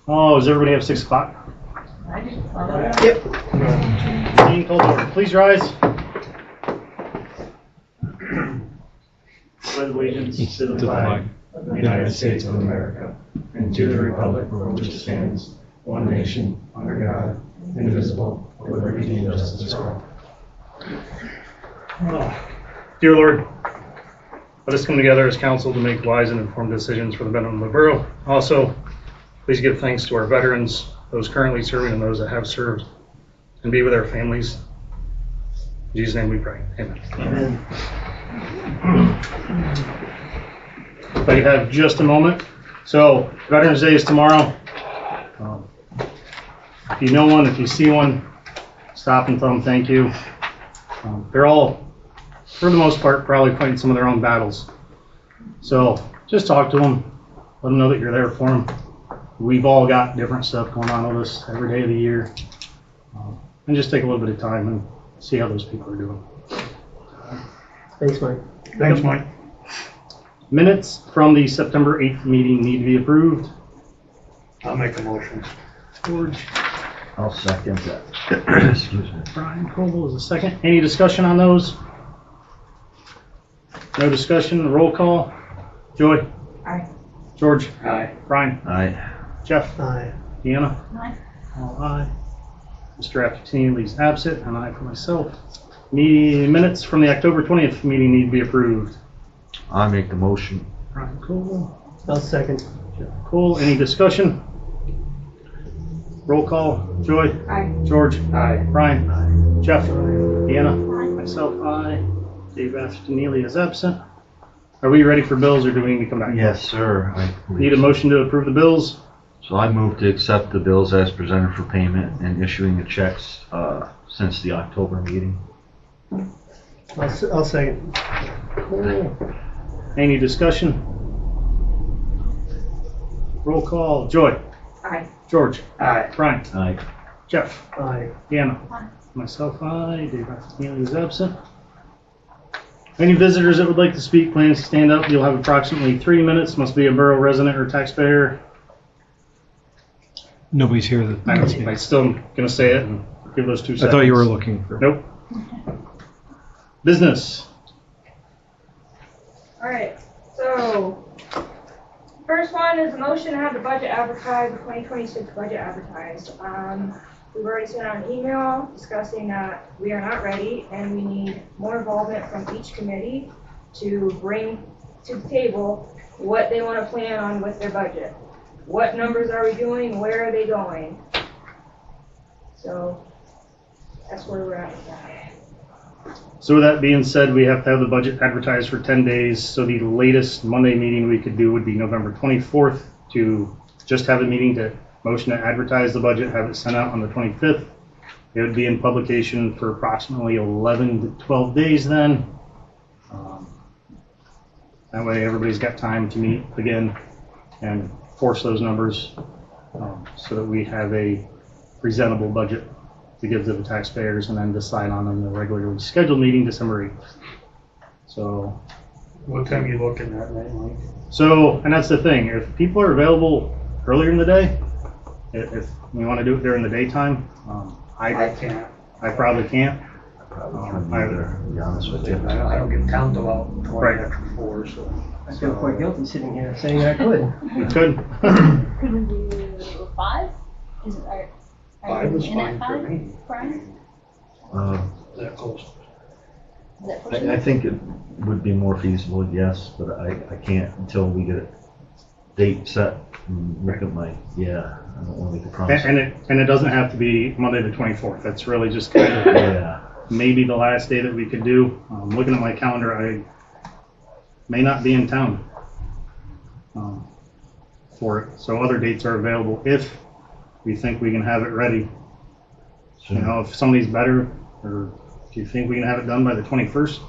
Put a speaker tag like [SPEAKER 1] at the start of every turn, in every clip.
[SPEAKER 1] Oh, does everybody have 6 o'clock?
[SPEAKER 2] I do.
[SPEAKER 1] Yep. Meeting called to order. Please rise. Pledge allegiance to the flag of the United States of America and to the republic for which it stands, one nation, under God, indivisible, with liberty and justice for all. Dear Lord, let us come together as council to make wise and informed decisions for the betterment of the borough. Also, please give thanks to our veterans, those currently serving and those that have served, and be with our families. In Jesus' name we pray. Amen. Amen. But you have just a moment. So, Veterans Day is tomorrow. If you know one, if you see one, stop and tell them thank you. They're all, for the most part, probably fighting some of their own battles. So, just talk to them. Let them know that you're there for them. We've all got different stuff going on with us every day of the year. And just take a little bit of time and see how those people are doing.
[SPEAKER 3] Thanks, Mike.
[SPEAKER 1] Thanks, Mike. Minutes from the September 8th meeting need to be approved.
[SPEAKER 4] I'll make a motion.
[SPEAKER 1] George.
[SPEAKER 5] I'll second that. Excuse me.
[SPEAKER 1] Brian Coble is a second. Any discussion on those? No discussion. Roll call. Joy.
[SPEAKER 2] Aye.
[SPEAKER 1] George.
[SPEAKER 4] Aye.
[SPEAKER 1] Brian.
[SPEAKER 5] Aye.
[SPEAKER 1] Jeff.
[SPEAKER 3] Aye.
[SPEAKER 1] Deanna.
[SPEAKER 2] Aye.
[SPEAKER 1] All aye. Mr. Aftertini is absent, and I for myself. Minutes from the October 20th meeting need to be approved.
[SPEAKER 5] I make the motion.
[SPEAKER 1] Brian Coble.
[SPEAKER 3] I'll second.
[SPEAKER 1] Jeff Cole. Any discussion? Roll call. Joy.
[SPEAKER 2] Aye.
[SPEAKER 1] George.
[SPEAKER 4] Aye.
[SPEAKER 1] Brian.
[SPEAKER 3] Aye.
[SPEAKER 1] Jeff. Deanna.
[SPEAKER 2] Aye.
[SPEAKER 1] Myself, aye. Dave Afterneely is absent. Are we ready for bills, or do we need to come back?
[SPEAKER 5] Yes, sir.
[SPEAKER 1] Need a motion to approve the bills?
[SPEAKER 5] So I move to accept the bills as presented for payment and issuing the checks since the October meeting.
[SPEAKER 3] I'll second.
[SPEAKER 1] Cool. Any discussion? Roll call. Joy.
[SPEAKER 2] Aye.
[SPEAKER 1] George.
[SPEAKER 4] Aye.
[SPEAKER 1] Brian.
[SPEAKER 5] Aye.
[SPEAKER 1] Jeff.
[SPEAKER 3] Aye.
[SPEAKER 1] Deanna.
[SPEAKER 2] Aye.
[SPEAKER 1] Myself, aye. Dave Afterneely is absent. Any visitors that would like to speak, please stand up. You'll have approximately 3 minutes. Must be a borough resident or taxpayer.
[SPEAKER 6] Nobody's here that can speak.
[SPEAKER 1] I'm still going to say it and give those 2 seconds.
[SPEAKER 6] I thought you were looking for.
[SPEAKER 1] Nope. Business.
[SPEAKER 7] All right, so first one is a motion to have the budget advertised, the 2026 budget advertised. We've already sent out an email discussing that we are not ready and we need more involvement from each committee to bring to the table what they want to plan on with their budget. What numbers are we doing? Where are they going? So that's where we're at with that.
[SPEAKER 1] So with that being said, we have to have the budget advertised for 10 days. So the latest Monday meeting we could do would be November 24th to just have a meeting to motion to advertise the budget, have it sent out on the 25th. It would be in publication for approximately 11 to 12 days then. That way everybody's got time to meet again and force those numbers so that we have a presentable budget to give to the taxpayers and then decide on in the regularly scheduled meeting December 8th. So,
[SPEAKER 4] What time are you looking at, right, Mike?
[SPEAKER 1] so, and that's the thing, if people are available earlier in the day, if we want to do it during the daytime,
[SPEAKER 4] I can't.
[SPEAKER 1] I probably can't.
[SPEAKER 5] Probably couldn't either, to be honest with you.
[SPEAKER 4] I don't get down till about 20
[SPEAKER 1] Right.
[SPEAKER 4] after 4, so.
[SPEAKER 3] I feel quite guilty sitting here saying I could.
[SPEAKER 1] We could.
[SPEAKER 2] Could we do 5? Is it, are
[SPEAKER 4] 5
[SPEAKER 2] you
[SPEAKER 4] is
[SPEAKER 2] in
[SPEAKER 4] fine
[SPEAKER 2] at
[SPEAKER 4] for
[SPEAKER 2] 5,
[SPEAKER 4] me.
[SPEAKER 2] Brian?
[SPEAKER 4] That close.
[SPEAKER 2] Is that pushing
[SPEAKER 5] I
[SPEAKER 2] it?
[SPEAKER 5] think it would be more feasible, yes, but I can't until we get a date set and look at my, I don't want to make a promise.
[SPEAKER 1] And it doesn't have to be Monday the 24th. That's really just kind of
[SPEAKER 5] Yeah.
[SPEAKER 1] maybe the last day that we could do. Looking at my calendar, I may not be in town for it. So other dates are available if we think we can have it ready. You know, if somebody's better, or if you think we can have it done by the 21st,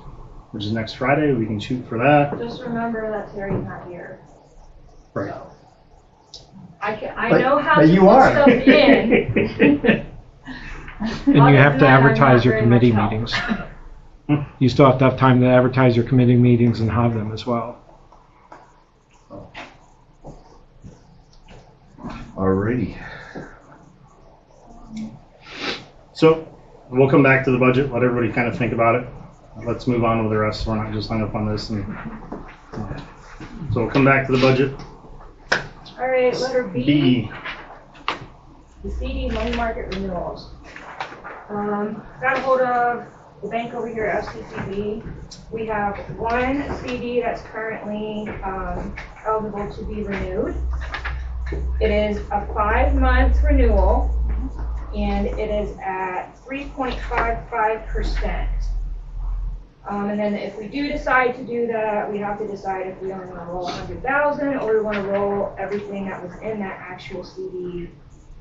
[SPEAKER 1] which is next Friday, we can shoot for that.
[SPEAKER 7] Just remember that Terry's not here.
[SPEAKER 1] Right.
[SPEAKER 7] So, I
[SPEAKER 3] But-
[SPEAKER 7] know how
[SPEAKER 3] but
[SPEAKER 7] to
[SPEAKER 3] you
[SPEAKER 7] put
[SPEAKER 3] are.
[SPEAKER 7] stuff in.
[SPEAKER 6] And you
[SPEAKER 7] Other
[SPEAKER 6] have
[SPEAKER 7] than
[SPEAKER 6] to
[SPEAKER 7] that, I'm
[SPEAKER 6] advertise
[SPEAKER 7] not
[SPEAKER 6] your
[SPEAKER 7] very
[SPEAKER 6] committee
[SPEAKER 7] much help.
[SPEAKER 6] meetings. You still have to have time to advertise your committee meetings and have them as well.
[SPEAKER 5] Alrighty.
[SPEAKER 1] So, we'll come back to the budget, let everybody kind of think about it. Let's move on with the rest, so we're not just hung up on this. So we'll come back to the budget.
[SPEAKER 7] All right, letter B.
[SPEAKER 1] B.
[SPEAKER 7] The CD money market renewals. Got a hold of the bank over here at FCCB. We have one CD that's currently eligible to be renewed. It is a 5-month renewal, and it is at 3.55%. And then if we do decide to do that, we have to decide if we only want to roll 100,000 or we want to roll everything that was in that actual CD,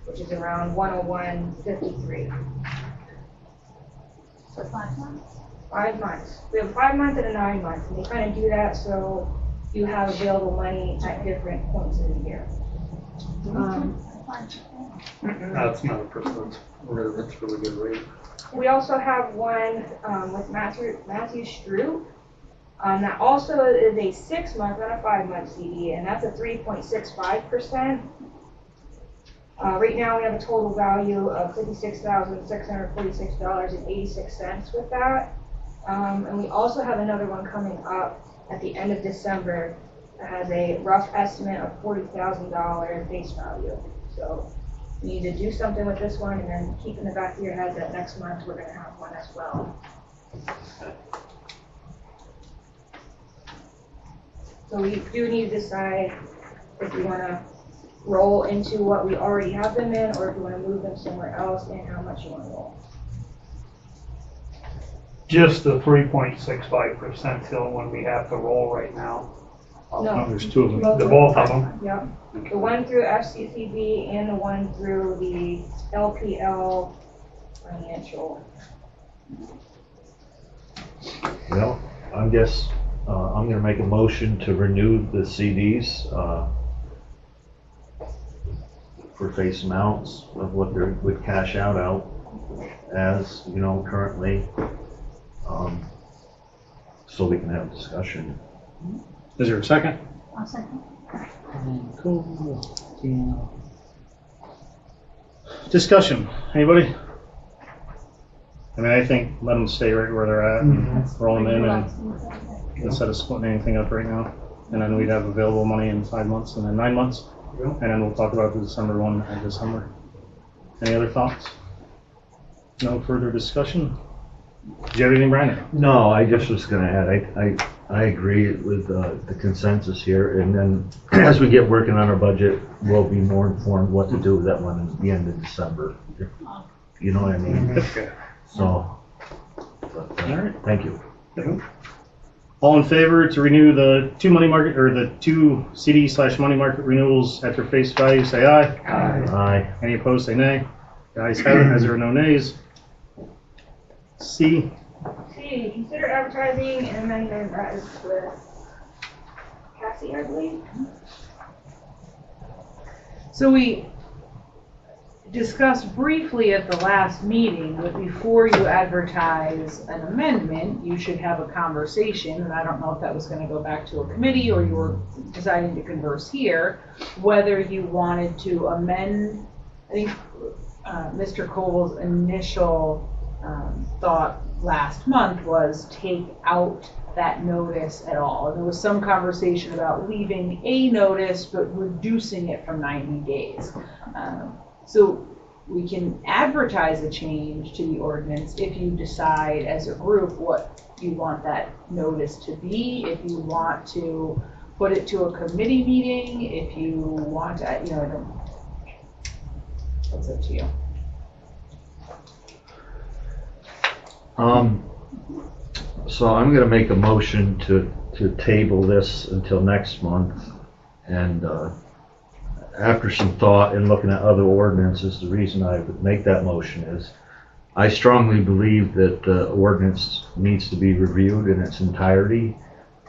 [SPEAKER 7] which is around 101.53.
[SPEAKER 2] So 5 months?
[SPEAKER 7] 5 months. We have 5 months and a 9 months, and they kind of do that so you have available money at different points in the year.
[SPEAKER 4] That's not a percent. That's really good rate.
[SPEAKER 7] We also have one with Matthew Stroop. That also is a 6-month, not a 5-month CD, and that's a 3.65%. Right now, we have a total value of $56,646.86 with that. And we also have another one coming up at the end of December that has a rough estimate of $40,000 face value. So you need to do something with this one, and then keep in the back of your head that next month we're going to have one as well. So we do need to decide if we want to roll into what we already have them in, or if you want to move them somewhere else, and how much you want to roll.
[SPEAKER 4] Just the 3.65% till when we have to roll right now.
[SPEAKER 7] No.
[SPEAKER 1] There's 2 of them.
[SPEAKER 4] The both of them.
[SPEAKER 7] Yep. The one through FCCB and the one through the LPL financial.
[SPEAKER 5] Well, I'm gonna make a motion to renew the CDs, for face amounts of what they would cash out as, currently, so we can have a discussion.
[SPEAKER 1] Is there a second?
[SPEAKER 2] I'll second.
[SPEAKER 1] Cool. Discussion. Anybody? I mean, I think let them stay right where they're at and roll them in, and instead of splitting anything up right now. And then we'd have available money in 5 months and then 9 months. And then we'll talk about the December one in December. Any other thoughts? No further discussion? Do you have anything, Brian?
[SPEAKER 5] No, I just was gonna add, I agree with the consensus here, and then as we get working on our budget, we'll be more informed what to do with that one at the end of December. You know what I mean?
[SPEAKER 1] Okay.
[SPEAKER 5] So, but,
[SPEAKER 1] All right.
[SPEAKER 5] thank you.
[SPEAKER 1] All in favor to renew the 2 money market, or the 2 CD/money market renewals at their face value, say aye.
[SPEAKER 5] Aye.
[SPEAKER 1] Any opposed, say nay. The ayes have it, as there are no nays. C.
[SPEAKER 7] C, consider advertising and amendment that is with Cassie, I believe.
[SPEAKER 8] So we discussed briefly at the last meeting that before you advertise an amendment, you should have a conversation, and I don't know if that was going to go back to a committee or you were deciding to converse here, whether you wanted to amend. I think Mr. Cole's initial thought last month was take out that notice at all. And there was some conversation about leaving a notice but reducing it from 90 days. So we can advertise a change to the ordinance if you decide as a group what you want that notice to be, if you want to put it to a committee meeting, if you want to, it's up to you.
[SPEAKER 5] So I'm gonna make a motion to table this until next month, and after some thought and looking at other ordinances, the reason I would make that motion is I strongly believe that the ordinance needs to be reviewed in its entirety.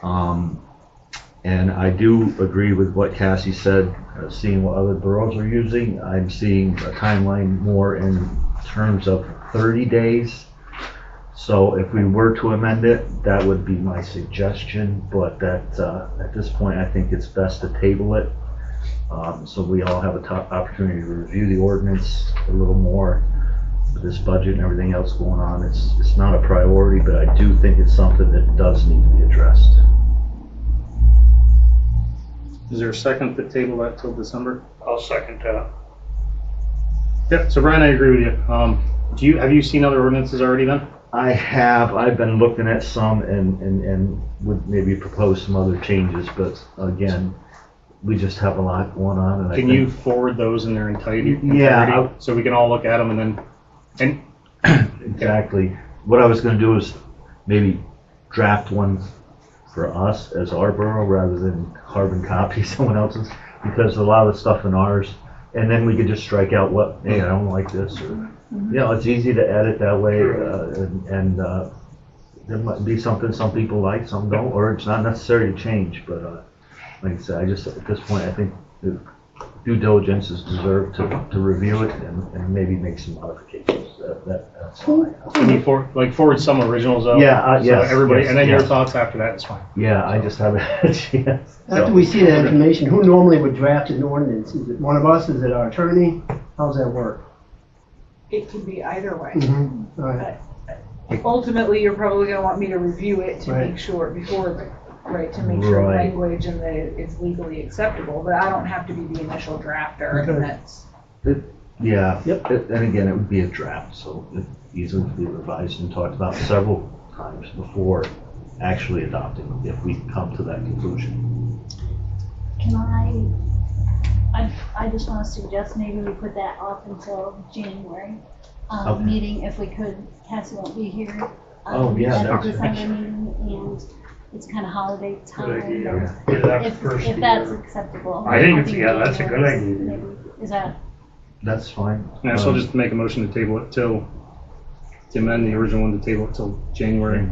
[SPEAKER 5] And I do agree with what Cassie said, seeing what other boroughs are using. I'm seeing a timeline more in terms of 30 days. So if we were to amend it, that would be my suggestion, but that at this point I think it's best to table it So we all have a opportunity to review the ordinance a little more. With this budget and everything else going on, it's not a priority, but I do think it's something that does need to be addressed.
[SPEAKER 1] Is there a second to table that till December?
[SPEAKER 4] I'll second that.
[SPEAKER 1] Yep, so Brian, I agree with you. Have you seen other ordinances already then?
[SPEAKER 5] I've been looking at some and would maybe propose some other changes, but again, we just have a lot going on, and
[SPEAKER 1] Can you forward those in their entirety?
[SPEAKER 5] Yeah,
[SPEAKER 1] So we can all look at them and then,
[SPEAKER 5] exactly. What I was gonna do is maybe draft one for us as our borough rather than carbon copy someone else's, because a lot of the stuff in ours, and then we could just strike out what, hey, I don't like this, or, it's easy to edit that way, and there might be something some people like, some don't, or it's not necessary to change, but like I said, at this point, I think the due diligence is deserved to review it and maybe make some modifications. That's fine.
[SPEAKER 1] can you forward some originals out?
[SPEAKER 5] Yeah,
[SPEAKER 1] So
[SPEAKER 5] yes,
[SPEAKER 1] everybody,
[SPEAKER 5] yes,
[SPEAKER 1] and then your
[SPEAKER 5] yes.
[SPEAKER 1] thoughts after that is fine.
[SPEAKER 5] Yeah, I just haven't had a chance.
[SPEAKER 3] After we see that information, who normally would draft an ordinance? Is it one of us? Is it our attorney? How's that work?
[SPEAKER 8] It can be either way.
[SPEAKER 3] Mm-hmm. All right.
[SPEAKER 8] Ultimately, you're probably gonna want me to review it to
[SPEAKER 3] Right.
[SPEAKER 8] make sure to make sure
[SPEAKER 5] Right.
[SPEAKER 8] language and that it's legally acceptable, but I don't have to be the initial drafter,
[SPEAKER 3] Okay.
[SPEAKER 8] and that's,
[SPEAKER 5] Yeah,
[SPEAKER 3] Yep.
[SPEAKER 5] and again, it would be a draft, so it easily could be revised and talked about several times before actually adopting, if we come to that conclusion.
[SPEAKER 2] Can I just want to suggest maybe we put that off until January
[SPEAKER 5] Okay.
[SPEAKER 2] meeting if we could. Cassie won't be here.
[SPEAKER 5] Oh, yeah,
[SPEAKER 2] At
[SPEAKER 5] that's
[SPEAKER 2] the
[SPEAKER 5] right.
[SPEAKER 2] December meeting, and it's kind of holiday time.
[SPEAKER 4] idea. Get it out
[SPEAKER 2] If
[SPEAKER 4] first
[SPEAKER 2] if that's
[SPEAKER 4] year.
[SPEAKER 2] acceptable.
[SPEAKER 4] I think it's,
[SPEAKER 2] think
[SPEAKER 4] yeah, that's a good
[SPEAKER 2] January
[SPEAKER 4] idea.
[SPEAKER 2] maybe- Is that,
[SPEAKER 5] That's fine.
[SPEAKER 1] Yeah, so I'll just make a motion to table it till, to amend the original one to table it till January.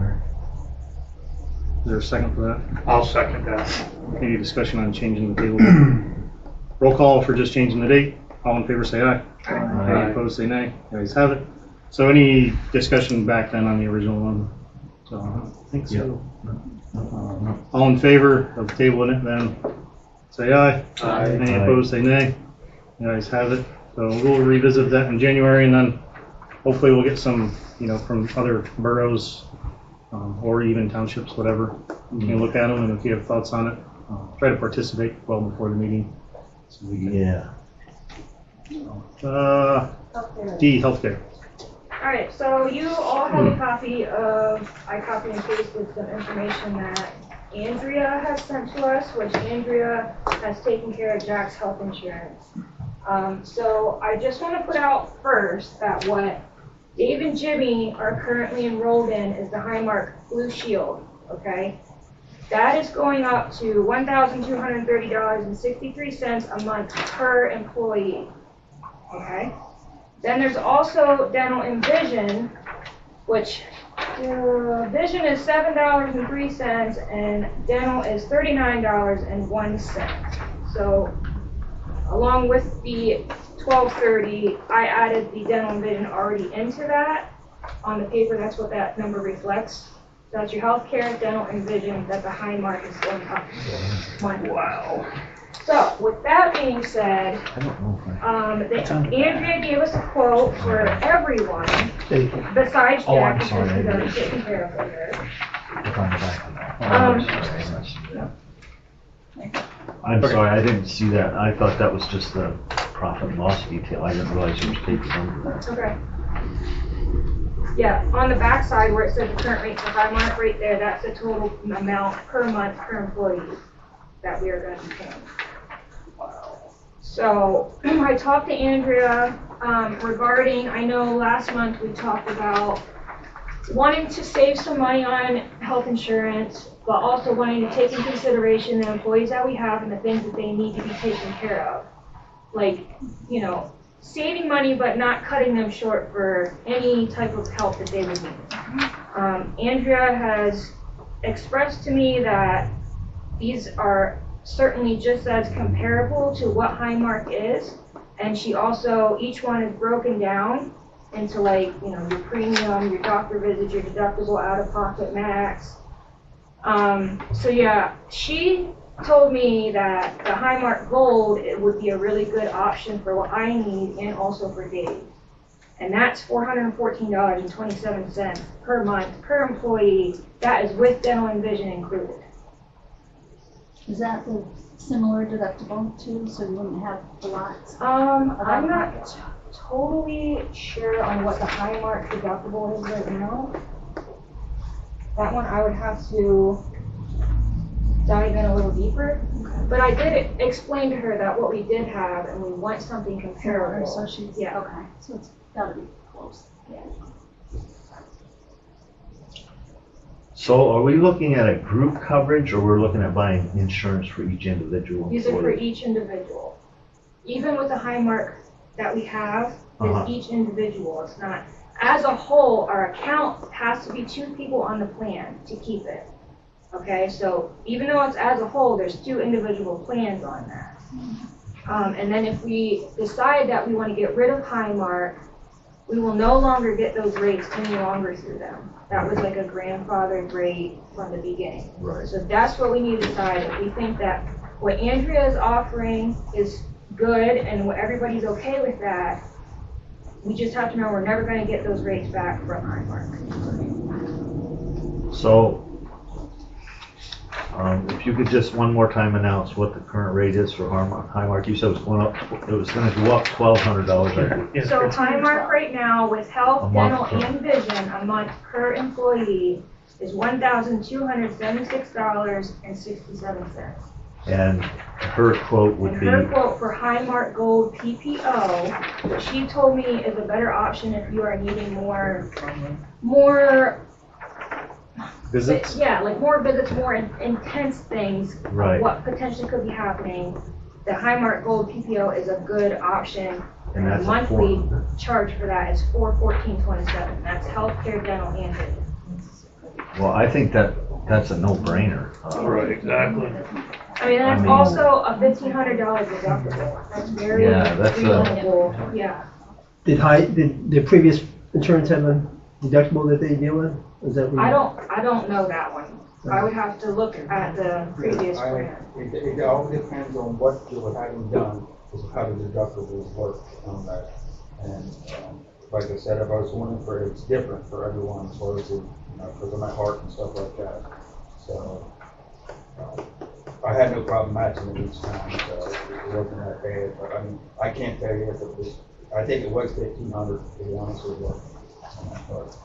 [SPEAKER 1] Is there a second for that?
[SPEAKER 4] I'll second that.
[SPEAKER 1] Any discussion on changing the table? Roll call for just changing the date. All in favor, say aye. Any opposed, say nay. The ayes have it. So any discussion back then on the original one? So I don't think so. All in favor of tabling it then, say aye.
[SPEAKER 4] Aye.
[SPEAKER 1] Any opposed, say nay. The ayes have it. So we'll revisit that in January, and then hopefully we'll get some, from other boroughs, or even townships, whatever. You can look at them, and if you have thoughts on it, try to participate well before the meeting. So we can,
[SPEAKER 5] Yeah.
[SPEAKER 1] D, healthcare.
[SPEAKER 7] All right, so you all have a copy of, I copy and pasted some information that Andrea has sent to us, which Andrea has taken care of Jack's health insurance. So I just want to put out first that what Dave and Jimmy are currently enrolled in is the Highmark Blue Shield, okay? That is going up to $1,230.63 a month per employee, okay? Then there's also dental and vision, which vision is $7.03 and dental is $39.01. So along with the $12.30, I added the dental and vision already into that. On the paper, that's what that number reflects. So that's your healthcare, dental, and vision that the Highmark is going up monthly.
[SPEAKER 4] Wow.
[SPEAKER 7] So with that being said,
[SPEAKER 5] I don't know if I.
[SPEAKER 7] Andrea gave us a quote for everyone
[SPEAKER 3] Thank you.
[SPEAKER 7] besides
[SPEAKER 5] Oh,
[SPEAKER 7] Jack
[SPEAKER 5] I'm
[SPEAKER 7] because
[SPEAKER 5] sorry,
[SPEAKER 7] he's
[SPEAKER 5] I
[SPEAKER 7] already
[SPEAKER 5] didn't.
[SPEAKER 7] taken care of with her.
[SPEAKER 5] Look on the back of that. I'm sorry, I didn't see that. I thought that was just the profit and loss detail. I didn't realize it was taken under that.
[SPEAKER 7] Okay. Yeah, on the back side where it says the current rate for Highmark, right there, that's the total amount per month per employee that we are going to be paying. So I talked to Andrea regarding, I know last month we talked about wanting to save some money on health insurance, but also wanting to take into consideration the employees that we have and the things that they need to be taken care of. Like, saving money but not cutting them short for any type of help that they would need. Andrea has expressed to me that these are certainly just as comparable to what Highmark is, and she also, each one is broken down into your premium, your doctor visit, your deductible, out-of-pocket max. So yeah, she told me that the Highmark Gold, it would be a really good option for what I need and also for Dave. And that's $414.27 per month, per employee. That is with dental and vision included.
[SPEAKER 2] Is that the similar deductible too, so you wouldn't have a lot?
[SPEAKER 7] I'm not totally sure on what the Highmark deductible is right now. That one I would have to dive in a little deeper. But I did explain to her that what we did have and we want something comparable.
[SPEAKER 2] So she's,
[SPEAKER 7] Yeah.
[SPEAKER 2] okay, so it's gotta be close.
[SPEAKER 7] Yeah.
[SPEAKER 5] So are we looking at a group coverage, or we're looking at buying insurance for each individual
[SPEAKER 7] These are for
[SPEAKER 5] employee?
[SPEAKER 7] each individual. Even with the Highmark that we have,
[SPEAKER 5] Uh-huh.
[SPEAKER 7] is each individual. It's not, as a whole, our account has to be 2 people on the plan to keep it. Okay, so even though it's as a whole, there's 2 individual plans on that. And then if we decide that we want to get rid of Highmark, we will no longer get those rates any longer through them. That was like a grandfathered rate from the beginning.
[SPEAKER 5] Right.
[SPEAKER 7] So that's what we need to decide. If we think that what Andrea is offering is good and what everybody's okay with that, we just have to know we're never going to get those rates back from Highmark.
[SPEAKER 5] So, if you could just one more time announce what the current rate is for Highmark. You said it was going up, it was gonna go up $1,200, I think.
[SPEAKER 7] So Highmark right now with
[SPEAKER 5] A
[SPEAKER 7] health, dental,
[SPEAKER 5] month.
[SPEAKER 7] and vision, a month per employee is $1,276.67.
[SPEAKER 5] And her quote would
[SPEAKER 7] And
[SPEAKER 5] be,
[SPEAKER 7] her quote for Highmark Gold PPO, what she told me is a better option if you are needing more
[SPEAKER 1] Visits?
[SPEAKER 7] yeah, like more visits, more intense things, of
[SPEAKER 5] Right.
[SPEAKER 7] what potentially could be happening. The Highmark Gold PPO is a good option.
[SPEAKER 5] and
[SPEAKER 7] The
[SPEAKER 5] that's a
[SPEAKER 7] monthly
[SPEAKER 5] 400.
[SPEAKER 7] charge for that is $414.27. That's healthcare, dental, and vision.
[SPEAKER 5] Well, I think that's a no-brainer.
[SPEAKER 4] Right, exactly.
[SPEAKER 7] I mean, that's
[SPEAKER 5] I mean-
[SPEAKER 7] also a $1,500 deductible. That's very
[SPEAKER 5] Yeah, that's a-
[SPEAKER 7] reasonable. Yeah.
[SPEAKER 3] Did the previous insurance have a deductible that they deal with? Is that what
[SPEAKER 7] I
[SPEAKER 3] you-
[SPEAKER 7] don't know that one. I would have to look at the previous plan.
[SPEAKER 9] It all depends on what you were having done, is how the deductibles work on that. And, like I said, if I was going for, it's different for everyone, as far as, because of my heart and stuff like that. So, I had no problem matching it each time, so it wasn't that bad, but I mean, I can't tell you if it was, I think it was 1,500, to be honest with you. On that part.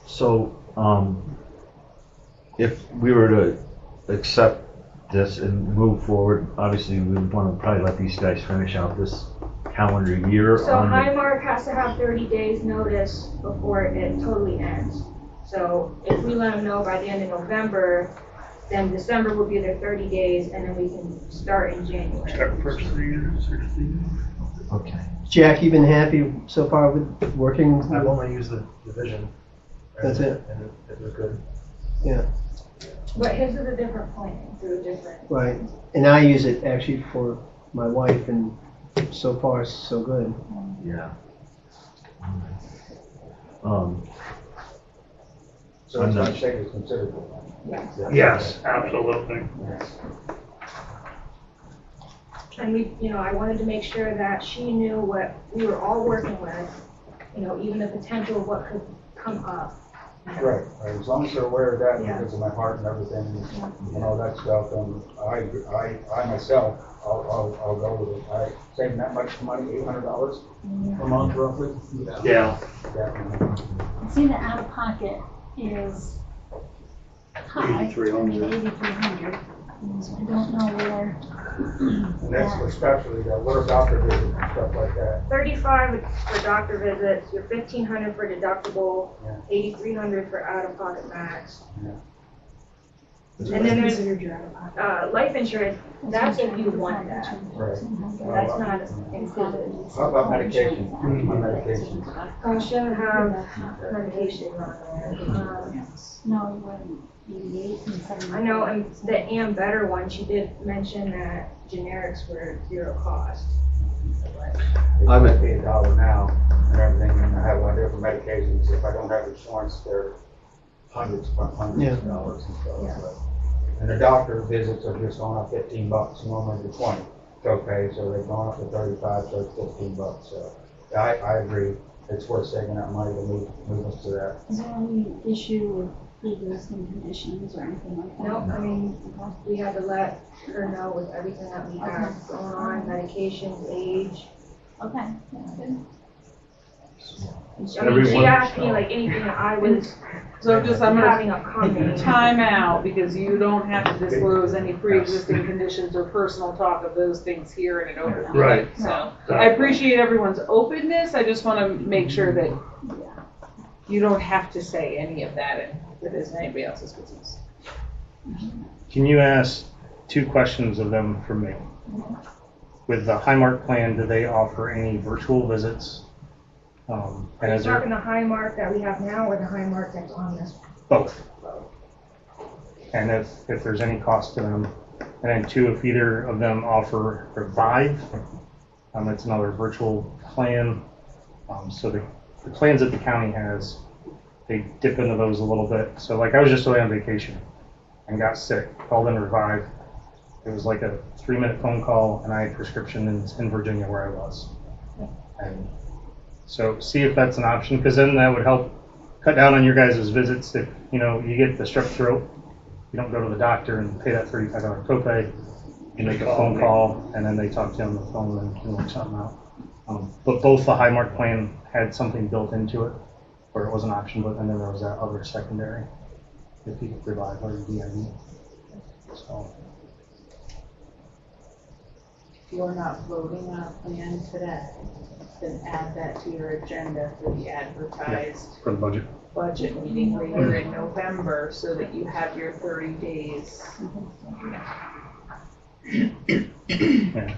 [SPEAKER 5] So, if we were to accept this and move forward, obviously we would want to probably let these guys finish out this calendar year.
[SPEAKER 7] So
[SPEAKER 5] on the-
[SPEAKER 7] Highmark has to have 30 days notice before it totally ends. So if we let them know by the end of November, then December will be their 30 days, and then we can start in January.
[SPEAKER 4] Start the first 3 years, 60.
[SPEAKER 5] Okay.
[SPEAKER 3] Jack, you been happy so far with working?
[SPEAKER 1] I've only used the vision.
[SPEAKER 3] That's it?
[SPEAKER 1] And it was good.
[SPEAKER 3] Yeah,
[SPEAKER 7] But his is a different plan, through a different.
[SPEAKER 3] right. And I use it actually for my wife, and so far, so good.
[SPEAKER 5] Yeah.
[SPEAKER 9] So it's going to take a considerable one.
[SPEAKER 4] Yes, absolutely.
[SPEAKER 7] And we, I wanted to make sure that she knew what we were all working with, even the potential of what could come up.
[SPEAKER 9] Right, as long as they're aware of that,
[SPEAKER 7] Yeah.
[SPEAKER 9] because of my heart and everything, and all that stuff, I myself, I'll go with it. I saving that much money, $800 a month roughly?
[SPEAKER 1] Yeah.
[SPEAKER 9] Definitely.
[SPEAKER 2] See, the out-of-pocket is high.
[SPEAKER 1] 8,300.
[SPEAKER 2] So I don't know where.
[SPEAKER 9] And that's especially the little doctor visits and stuff like that.
[SPEAKER 7] $35 for doctor visits, your $1,500 for deductible,
[SPEAKER 9] Yeah.
[SPEAKER 7] $8,300 for out-of-pocket max.
[SPEAKER 9] Yeah.
[SPEAKER 7] And then there's life insurance, that's if you want that.
[SPEAKER 9] Right.
[SPEAKER 7] That's not included.
[SPEAKER 9] How about medication? My medication.
[SPEAKER 7] I shouldn't have medication on there.
[SPEAKER 2] No, you wouldn't. 88 and 70.
[SPEAKER 7] I know, and the Am Better one, she did mention that generics were zero cost.
[SPEAKER 9] I would pay $1 now and everything, and I have one different medications. If I don't have insurance, they're hundreds of dollars and stuff.
[SPEAKER 7] Yeah.
[SPEAKER 9] But And the doctor visits are just going up $15, normally they're 20. Okay, so they've gone up to 35, so it's $15. So I agree. It's worth saving that money to move us to that.
[SPEAKER 2] Is there any issue with pre-existing conditions or anything like that?
[SPEAKER 7] No, I mean, we had to let her know with everything that we have going on, medications, age.
[SPEAKER 2] Okay, that's good.
[SPEAKER 7] I mean, she asked me like anything that I was
[SPEAKER 8] So I'm
[SPEAKER 7] having
[SPEAKER 8] gonna
[SPEAKER 7] upcoming.
[SPEAKER 8] time out, because you don't have to disclose any pre-existing conditions or personal talk of those things here in an open meeting.
[SPEAKER 4] Right.
[SPEAKER 8] So I appreciate everyone's openness, I just wanna make sure that you don't have to say any of that if it isn't anybody else's business.
[SPEAKER 1] Can you ask 2 questions of them from me? With the Highmark plan, do they offer any virtual visits?
[SPEAKER 7] Are
[SPEAKER 1] And
[SPEAKER 7] you
[SPEAKER 1] is there
[SPEAKER 7] talking the high mark that we have now or the high mark that's on this?
[SPEAKER 1] both? And if there's any cost to them? And then 2, if either of them offer Revive, it's another virtual plan. So the plans that the county has, they dip into those a little bit. So like I was just away on vacation and got sick, called in Revive. It was like a 3-minute phone call and I had prescription in Virginia where I was. And so see if that's an option, because then that would help cut down on your guys' visits. If, you get the strep throat, you don't go to the doctor and pay that $35 copay. You make a phone call and then they talk to you on the phone and can work something out. But both the Highmark plan had something built into it where it was an option, but then there was that other secondary if you could provide or DID. So.
[SPEAKER 8] If you're not voting on a plan today, then add that to your agenda for the advertised
[SPEAKER 1] For the budget.
[SPEAKER 8] budget meeting later in November, so that you have your 30 days.
[SPEAKER 1] Yeah.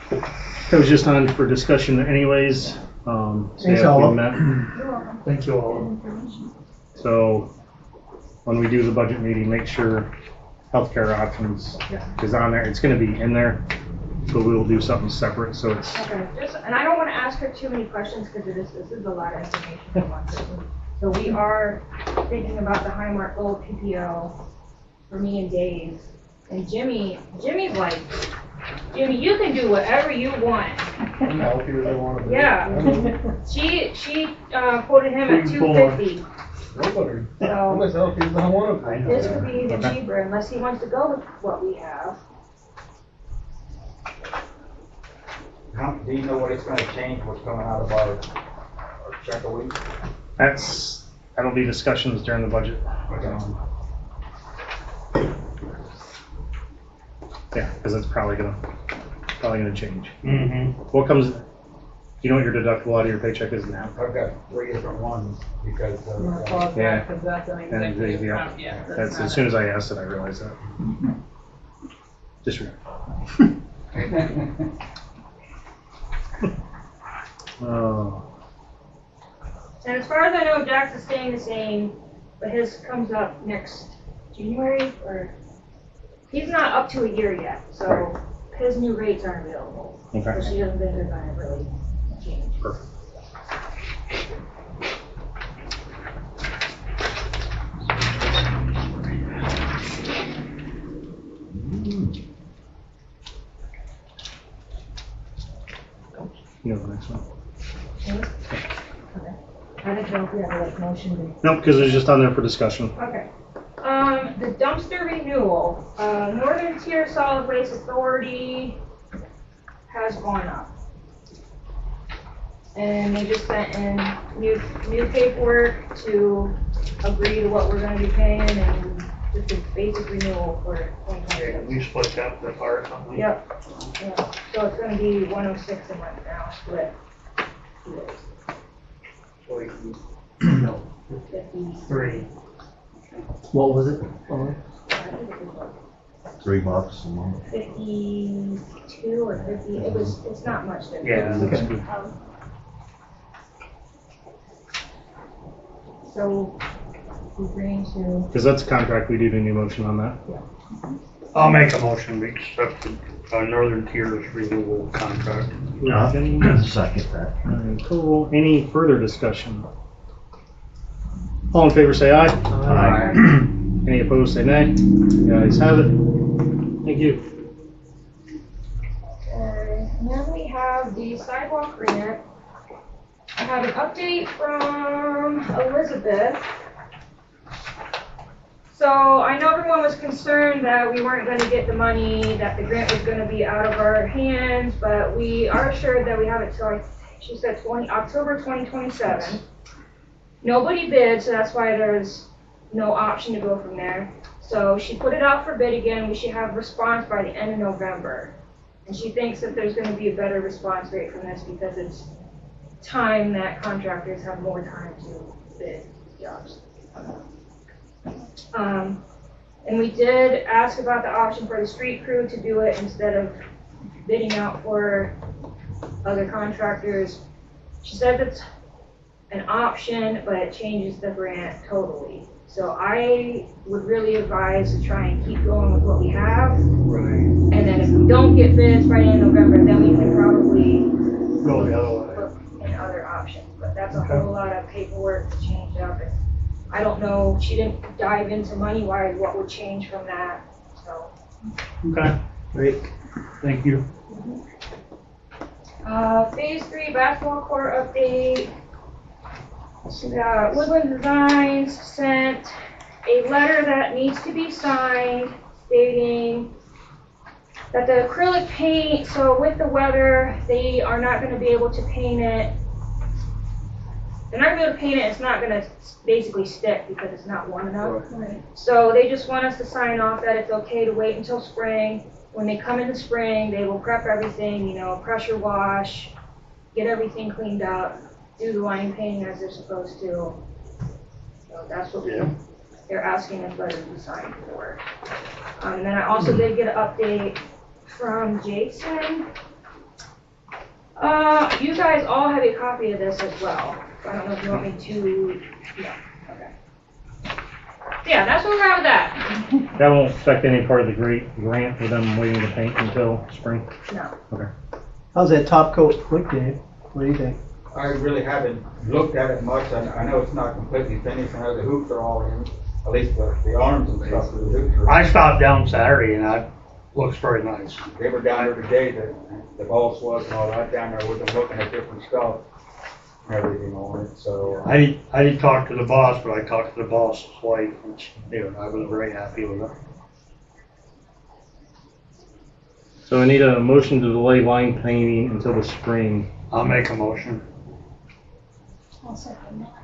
[SPEAKER 1] That was just on for discussion anyways.
[SPEAKER 3] Thanks, all.
[SPEAKER 4] Thank you all.
[SPEAKER 2] Information.
[SPEAKER 1] So when we do the budget meeting, make sure healthcare options is on there. It's going to be in there, but we will do something separate. So it's
[SPEAKER 7] Okay, and I don't want to ask her too many questions because this is a lot of information for one person. So we are thinking about the Highmark Gold PPO for me and Dave. And Jimmy's like, Jimmy, you can do whatever you want. Yeah. She quoted him at $250. So this would be even cheaper unless he wants to go with what we have.
[SPEAKER 9] Do you know what it's gonna change, what's coming out of our check a week?
[SPEAKER 1] that'll be discussions during the budget. Yeah, because it's probably gonna change.
[SPEAKER 4] Mm-hmm.
[SPEAKER 1] What comes? Do you know what your deductible out of your paycheck is now?
[SPEAKER 9] I've got 3 different ones because
[SPEAKER 1] Yeah.
[SPEAKER 8] Because that's an
[SPEAKER 1] And
[SPEAKER 8] executive
[SPEAKER 1] yeah,
[SPEAKER 8] account, yeah.
[SPEAKER 1] that's as soon as I asked it, I realized that. Disregard. Oh.
[SPEAKER 7] And as far as I know, Jack's is staying the same, but his comes up next January, or he's not up to a year yet, so his new rates aren't available.
[SPEAKER 1] Okay.
[SPEAKER 7] So she doesn't think they're gonna really change.
[SPEAKER 1] Perfect. You know the next one.
[SPEAKER 7] I didn't know if we had a motion to.
[SPEAKER 1] Nope, because it's just on there for discussion.
[SPEAKER 7] Okay. The dumpster renewal, Northern Tier Solid Waste Authority has gone up. And they just sent in new paperwork to agree to what we're gonna be paying and just a basic renewal for 2020.
[SPEAKER 4] We split that the part, something.
[SPEAKER 7] Yep. Yeah. So it's gonna be 106 a month now, split.
[SPEAKER 4] 3.
[SPEAKER 3] What was it?
[SPEAKER 5] $3 a month.
[SPEAKER 7] 52 or 50, it's not much different.
[SPEAKER 4] Yeah.
[SPEAKER 1] That's good.
[SPEAKER 7] So, we're agreeing to,
[SPEAKER 1] Because that's a contract, we do need a new motion on that.
[SPEAKER 4] I'll make a motion to accept the Northern Tiers renewal contract.
[SPEAKER 5] Second that.
[SPEAKER 1] Alright, cool. Any further discussion? All in favor say aye.
[SPEAKER 5] Aye.
[SPEAKER 1] Any opposed, say nay. The ayes have it. Thank you.
[SPEAKER 7] Okay, and then we have the sidewalk grant. I have an update from Elizabeth. So I know everyone was concerned that we weren't going to get the money, that the grant was going to be out of our hands, but we are assured that we have it till, she said October 2027. Nobody bid, so that's why there's no option to go from there. So she put it out for bid again. We should have response by the end of November. And she thinks that there's going to be a better response rate from this because it's time that contractors have more time to bid jobs. And we did ask about the option for the street crew to do it instead of bidding out for other contractors. She said it's an option, but it changes the grant totally. So I would really advise to try and keep going with what we have.
[SPEAKER 4] Right.
[SPEAKER 7] And then if we don't get bids by the end of November, then we can probably
[SPEAKER 4] Go the other way.
[SPEAKER 7] look in other options. But that's a whole lot of paperwork to change up. And I don't know, she didn't dive into money-wise what would change from that, so.
[SPEAKER 4] Okay,
[SPEAKER 3] Great.
[SPEAKER 4] thank you.
[SPEAKER 7] Phase 3 basketball court update. So we got Woodland Designs sent a letter that needs to be signed stating that the acrylic paint, so with the weather, they are not gonna be able to paint it. They're not gonna be able to paint it, it's not gonna basically stick because it's not warm enough.
[SPEAKER 2] Right.
[SPEAKER 7] So they just want us to sign off that it's okay to wait until spring. When they come in the spring, they will prep everything, you know, pressure wash, get everything cleaned up, do the line painting as they're supposed to. So that's what they're asking us whether to sign for. And then I also did get an update from Jason. You guys all have a copy of this as well. So I don't know if you want me to, yeah, okay. Yeah, that's where we're at with that.
[SPEAKER 1] That won't affect any part of the grant with them waiting to paint until spring?
[SPEAKER 7] No.
[SPEAKER 3] How's that top coat look, Dave? What do you think?
[SPEAKER 9] I really haven't looked at it much. I know it's not completely finished. I know the hoops are all in, at least the arms and stuff of the hoops are.
[SPEAKER 4] I stopped down Saturday and that looks very nice.
[SPEAKER 9] They were down there today, the ball was and all that down there with them looking at different stuff and everything on it, so.
[SPEAKER 4] I didn't talk to the boss, but I talked to the boss's wife and I was very happy with her.
[SPEAKER 1] So I need a motion to delay line painting until the spring.
[SPEAKER 4] I'll make a motion.
[SPEAKER 2] I'll second that.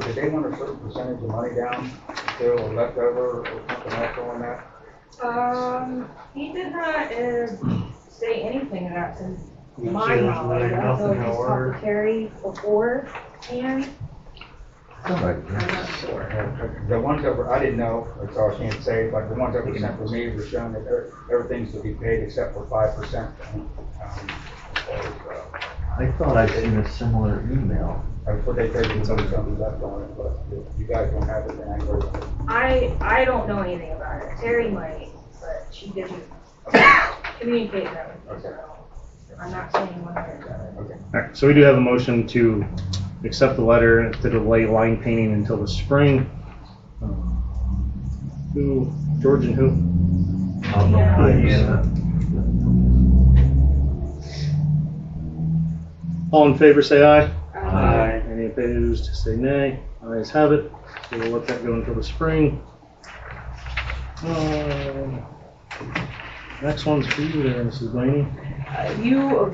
[SPEAKER 9] Did they want a certain percentage of money down still or left over or something else on that?
[SPEAKER 7] He did not say anything of that to
[SPEAKER 4] Didn't
[SPEAKER 7] my
[SPEAKER 4] say there's
[SPEAKER 7] knowledge.
[SPEAKER 4] really
[SPEAKER 7] I don't know
[SPEAKER 4] nothing
[SPEAKER 7] if he's
[SPEAKER 4] over.
[SPEAKER 7] talked to Terry beforehand. I'm not sure.
[SPEAKER 9] The ones that were, I didn't know, so I can't say, but the ones that were sent to me were showing that everything's to be paid except for 5%.
[SPEAKER 5] I thought I'd seen a similar email.
[SPEAKER 9] That's what they said, there's something left on it, but if you guys don't have it, then I agree.
[SPEAKER 7] I don't know anything about it. Terry might, but she didn't communicate that with me, so I'm not saying one way or the other.
[SPEAKER 9] Okay.
[SPEAKER 1] Alright, so we do have a motion to accept the letter to delay line painting until the spring. Who, George and who? All in favor, say aye.
[SPEAKER 4] Aye.
[SPEAKER 1] Any opposed, say nay. Ayes have it. So we'll let that go until the spring. Next one's for you there, Mrs. Blaney.
[SPEAKER 8] You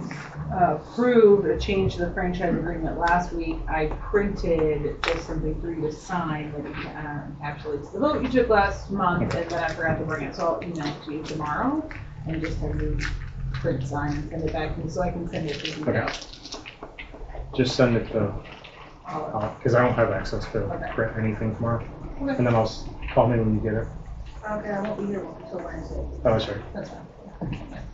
[SPEAKER 8] approved a change to the franchise agreement last week. I printed just something for you to sign that encapsulates the vote you took last month, and then I forgot to bring it, so I'll email it to you tomorrow and just have you print, sign, and send it back to me so I can send it to you.
[SPEAKER 1] Okay. Just send it to, because I don't have access to print anything tomorrow.
[SPEAKER 8] Okay.
[SPEAKER 1] And then call me when you get it.
[SPEAKER 7] Okay, I won't be here until Wednesday.
[SPEAKER 1] Oh, sorry.
[SPEAKER 8] That's fine.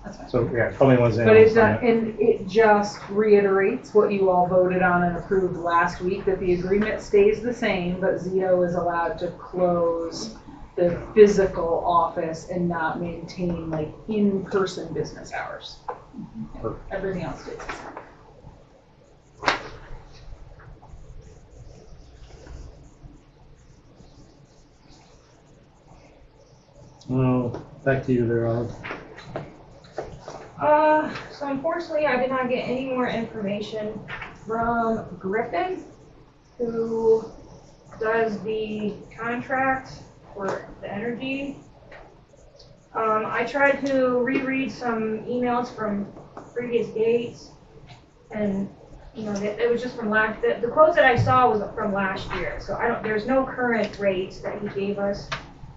[SPEAKER 8] That's fine.
[SPEAKER 1] So, yeah, call me Wednesday.
[SPEAKER 8] But
[SPEAKER 1] and I'll
[SPEAKER 8] it's
[SPEAKER 1] sign
[SPEAKER 8] not, and it just reiterates what you all voted on and approved last week, that the agreement stays the same, but Zito is allowed to close the physical office and not maintain like in-person business hours. Everything else stays the same.
[SPEAKER 1] Back to you there, Olive.
[SPEAKER 7] So unfortunately, I did not get any more information from Griffin, who does the contract for the energy. I tried to reread some emails from previous dates, and it was just from the quotes that I saw was from last year. So there's no current rates that he gave us.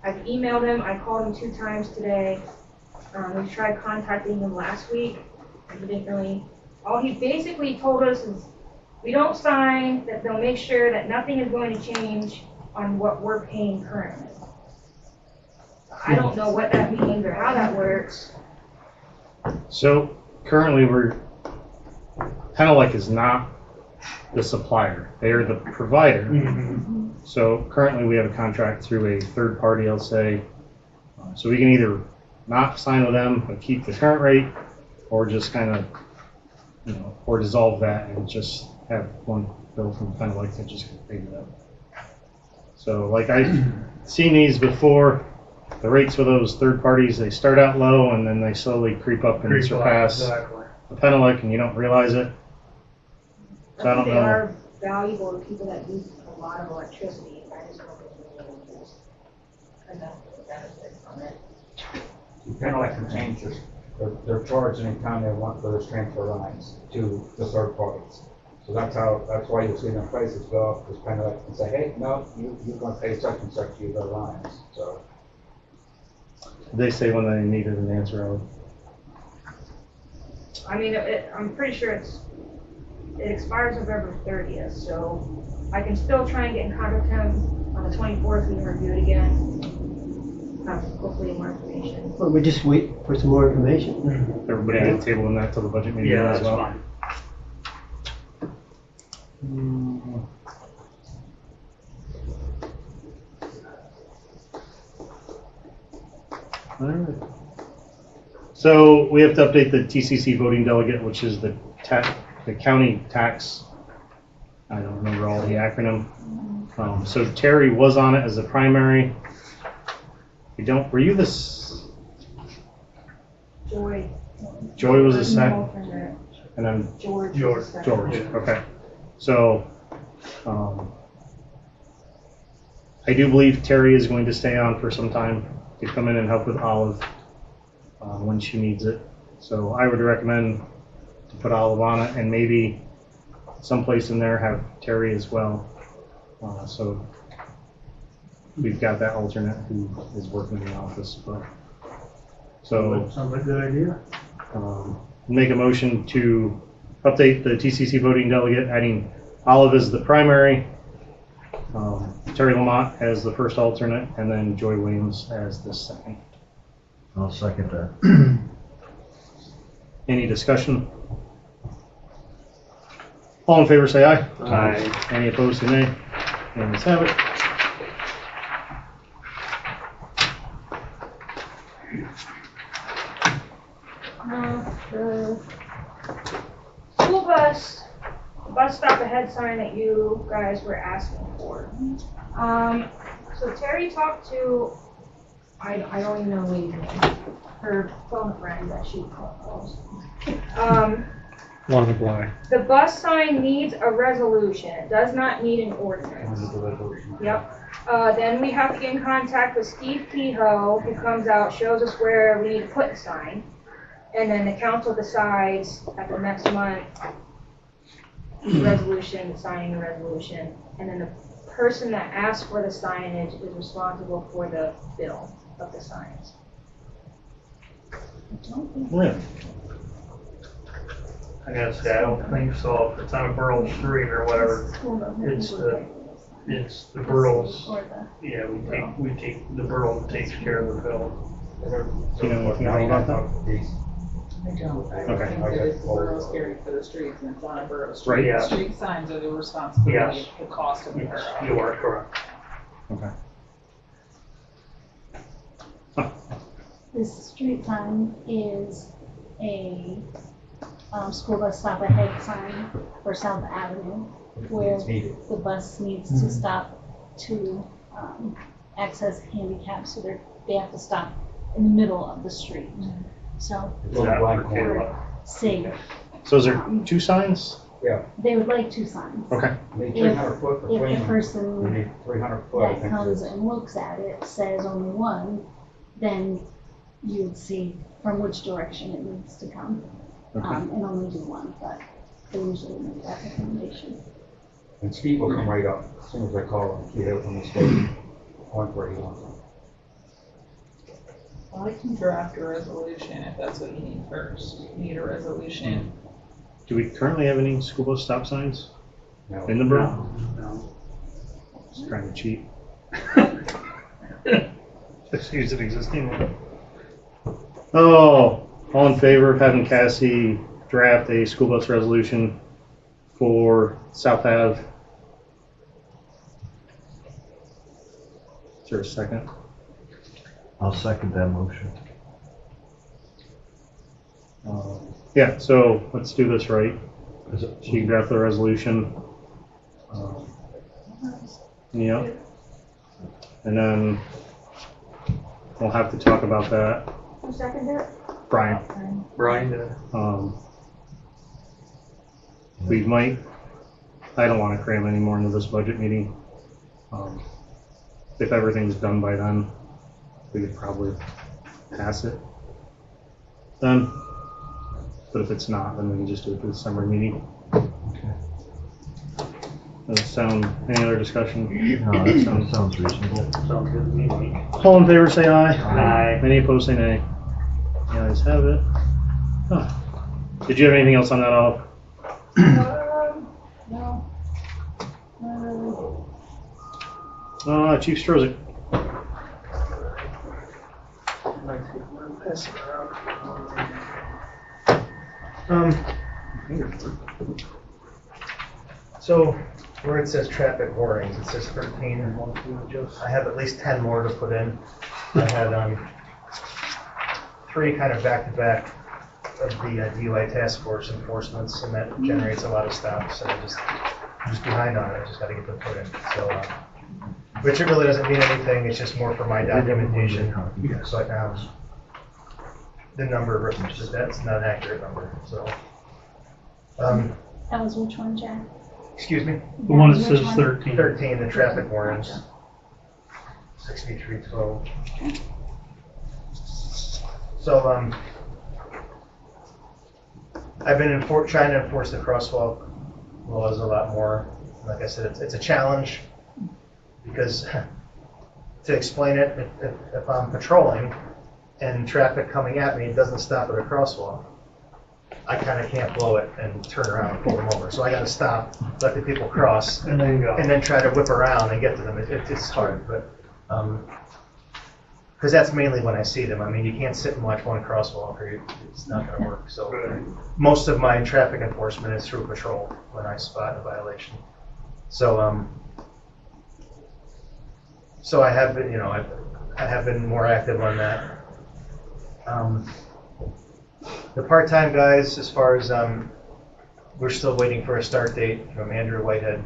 [SPEAKER 7] I've emailed him. I called him 2 times today. We tried contacting him last week, and he didn't really. All he basically told us is, we don't sign, that they'll make sure that nothing is going to change on what we're paying currently. I don't know what that means or how that works.
[SPEAKER 1] So currently we're Penelec is not the supplier. They are the provider. So currently we have a contract through a third party, I'll say. So we can either not sign with them but keep the current rate, or just kind of, or dissolve that and just have one bill from Penelec that just pays it up. So like I've seen these before, the rates for those third parties, they start out low and then they slowly creep up and surpass the Penelec, and you don't realize it. So I don't
[SPEAKER 7] They
[SPEAKER 1] know.
[SPEAKER 7] are valuable to people that use a lot of electricity. I just don't think they're really use enough benefit from it.
[SPEAKER 9] Penelec can change their charge anytime they want for those transfer lines to the third parties. So that's why you'll see their prices go up, because Penelec can say, hey, no, you're going to pay such and such to use our lines. So
[SPEAKER 1] They say when they needed an answer out.
[SPEAKER 7] I mean, I'm pretty sure it expires November 30th, so I can still try and get in contact with him on the 24th. We can review it again. Have hopefully more information.
[SPEAKER 3] Well, we just wait for some more information.
[SPEAKER 1] Everybody at the table in that till the budget meeting
[SPEAKER 4] Yeah,
[SPEAKER 1] as
[SPEAKER 4] that's
[SPEAKER 1] well.
[SPEAKER 4] fine.
[SPEAKER 1] All right. So we have to update the TCC voting delegate, which is the county tax. I don't remember all the acronym. So Terry was on it as a primary. Were you this?
[SPEAKER 7] Joy.
[SPEAKER 1] Joy was a second,
[SPEAKER 7] Alternate.
[SPEAKER 1] and then
[SPEAKER 7] George.
[SPEAKER 4] George.
[SPEAKER 7] was the second.
[SPEAKER 1] George. Okay. So I do believe Terry is going to stay on for some time to come in and help with Olive when she needs it. So I would recommend to put Olive on it, and maybe someplace in there have Terry as well. So we've got that alternate who is working in the office. So
[SPEAKER 4] Sounds like a good idea.
[SPEAKER 1] make a motion to update the TCC voting delegate, adding Olive as the primary, Terry Lamont as the first alternate, and then Joy Williams as the second.
[SPEAKER 5] I'll second that.
[SPEAKER 1] Any discussion? All in favor say aye.
[SPEAKER 4] Aye.
[SPEAKER 1] Any opposed say nay. And let's have it.
[SPEAKER 7] The school bus stop ahead sign that you guys were asking for. So Terry talked to, I don't even know the lady's name, her phone friend that she calls.
[SPEAKER 6] Long Bly.
[SPEAKER 7] The bus sign needs a resolution. It does not need an ordinance. Yep. Then we have to get in contact with Steve Kehoe, who comes out, shows us where we need to put the sign. And then the council decides at the next month, resolution, signing the resolution. And then the person that asked for the signage is responsible for the bill of the signs.
[SPEAKER 1] Really?
[SPEAKER 4] I gotta say, I don't think so. If it's on a borough street or whatever, it's the borough's,
[SPEAKER 2] Or the,
[SPEAKER 4] yeah, the borough takes care of the bill.
[SPEAKER 1] Do you know anything about that?
[SPEAKER 10] I don't. I
[SPEAKER 1] Okay.
[SPEAKER 10] think that it's the borough's carry for the streets, and it's on a borough street.
[SPEAKER 4] Right.
[SPEAKER 10] The street signs are the responsibility
[SPEAKER 4] Yes.
[SPEAKER 10] of the cost of the
[SPEAKER 4] Yes,
[SPEAKER 10] borough.
[SPEAKER 4] you are correct.
[SPEAKER 1] Okay.
[SPEAKER 2] this street sign is a school bus stop ahead sign for South Avenue, where
[SPEAKER 9] It's needed.
[SPEAKER 2] the bus needs to stop to access handicap, so they have to stop in the middle of the street. So
[SPEAKER 9] It's on a blind corner.
[SPEAKER 2] we're safe.
[SPEAKER 1] So is there 2 signs?
[SPEAKER 2] They would like 2 signs.
[SPEAKER 1] Okay.
[SPEAKER 9] I need 300 foot
[SPEAKER 2] If
[SPEAKER 9] between
[SPEAKER 2] the
[SPEAKER 9] them. We
[SPEAKER 2] person
[SPEAKER 9] need 300 foot, I
[SPEAKER 2] that
[SPEAKER 9] think.
[SPEAKER 2] comes
[SPEAKER 9] it is.
[SPEAKER 2] and looks at it says only 1, then you would see from which direction it needs to come. And only do 1, but they usually make that recommendation.
[SPEAKER 9] And Steve will come right up as soon as I call him. He has from the station, point where he wants them.
[SPEAKER 10] Well, I can draft a resolution if that's what you need first. You need a resolution.
[SPEAKER 1] Do we currently have any school bus stop signs
[SPEAKER 9] No.
[SPEAKER 1] in the borough? Just trying to cheat. Just use an existing one. Oh, all in favor of having Cassie draft a school bus resolution for South Ave? Is there a second?
[SPEAKER 5] I'll second that motion.
[SPEAKER 1] Yeah, so let's do this right.
[SPEAKER 5] Is it-
[SPEAKER 1] She can draft the resolution. Yeah. And then we'll have to talk about that.
[SPEAKER 7] Who seconded it?
[SPEAKER 1] Brian.
[SPEAKER 4] Brian did.
[SPEAKER 1] We might, I don't want to cram any more into this budget meeting. If everything's done by then, we could probably pass it then. But if it's not, then we can just do it for the summer meeting. Does that sound, any other discussion?
[SPEAKER 5] No, that sounds reasonable.
[SPEAKER 4] Sounds good to me.
[SPEAKER 1] All in favor, say aye.
[SPEAKER 4] Aye.
[SPEAKER 1] Any opposed, say nay. The ayes have it. Huh. Did you have anything else on that, Olive?
[SPEAKER 2] No.
[SPEAKER 1] Chief Strozik.
[SPEAKER 11] So where it says traffic warnings, it says 13. I have at least 10 more to put in. I had 3 kind of back-to-back of the DUI task force enforcements, and that generates a lot of stops. And I'm just behind on it. I just got to get them put in. So, which it really doesn't mean anything. It's just more for my documentation. So I have the number, but that's not an accurate number. So,
[SPEAKER 2] That was which one, Jack?
[SPEAKER 11] excuse me.
[SPEAKER 4] The one that
[SPEAKER 2] Which
[SPEAKER 4] says
[SPEAKER 2] one?
[SPEAKER 4] 13.
[SPEAKER 11] 13, the traffic warnings. 6312. So, I've been trying to enforce the crosswalk laws a lot more. Like I said, it's a challenge because to explain it, if I'm patrolling and traffic coming at me doesn't stop at a crosswalk, I kind of can't blow it and turn around and pull them over. So I got to stop, let the people cross,
[SPEAKER 4] And then go.
[SPEAKER 11] and then try to whip around and get to them. It's hard, but because that's mainly when I see them. I mean, you can't sit and watch one crosswalk, or it's not going to work. So most of my traffic enforcement is through patrol when I spot a violation. So so I have been, I have been more active on that. The part-time guys, as far as we're still waiting for a start date from Andrew Whitehead.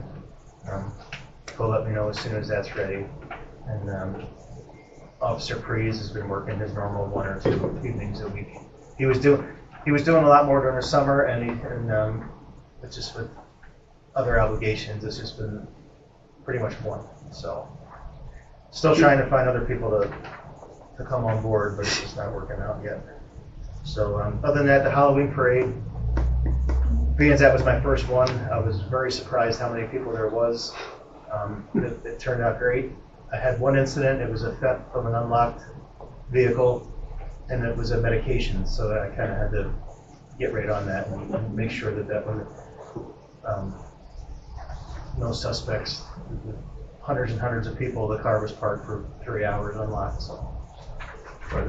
[SPEAKER 11] He'll let me know as soon as that's ready. And Officer Prees has been working his normal 1 or 2 evenings a week. He was doing a lot more during the summer, and it's just with other obligations. It's just been pretty much 1. So still trying to find other people to come on board, but it's just not working out yet. So other than that, the Halloween parade, being as that was my first one, I was very surprised how many people there was. It turned out great. I had one incident. It was a theft from an unlocked vehicle, and it was a medication, so I kind of had to get right on that and make sure that wasn't no suspects. Hundreds and hundreds of people. The car was parked for 3 hours unlocked. So, but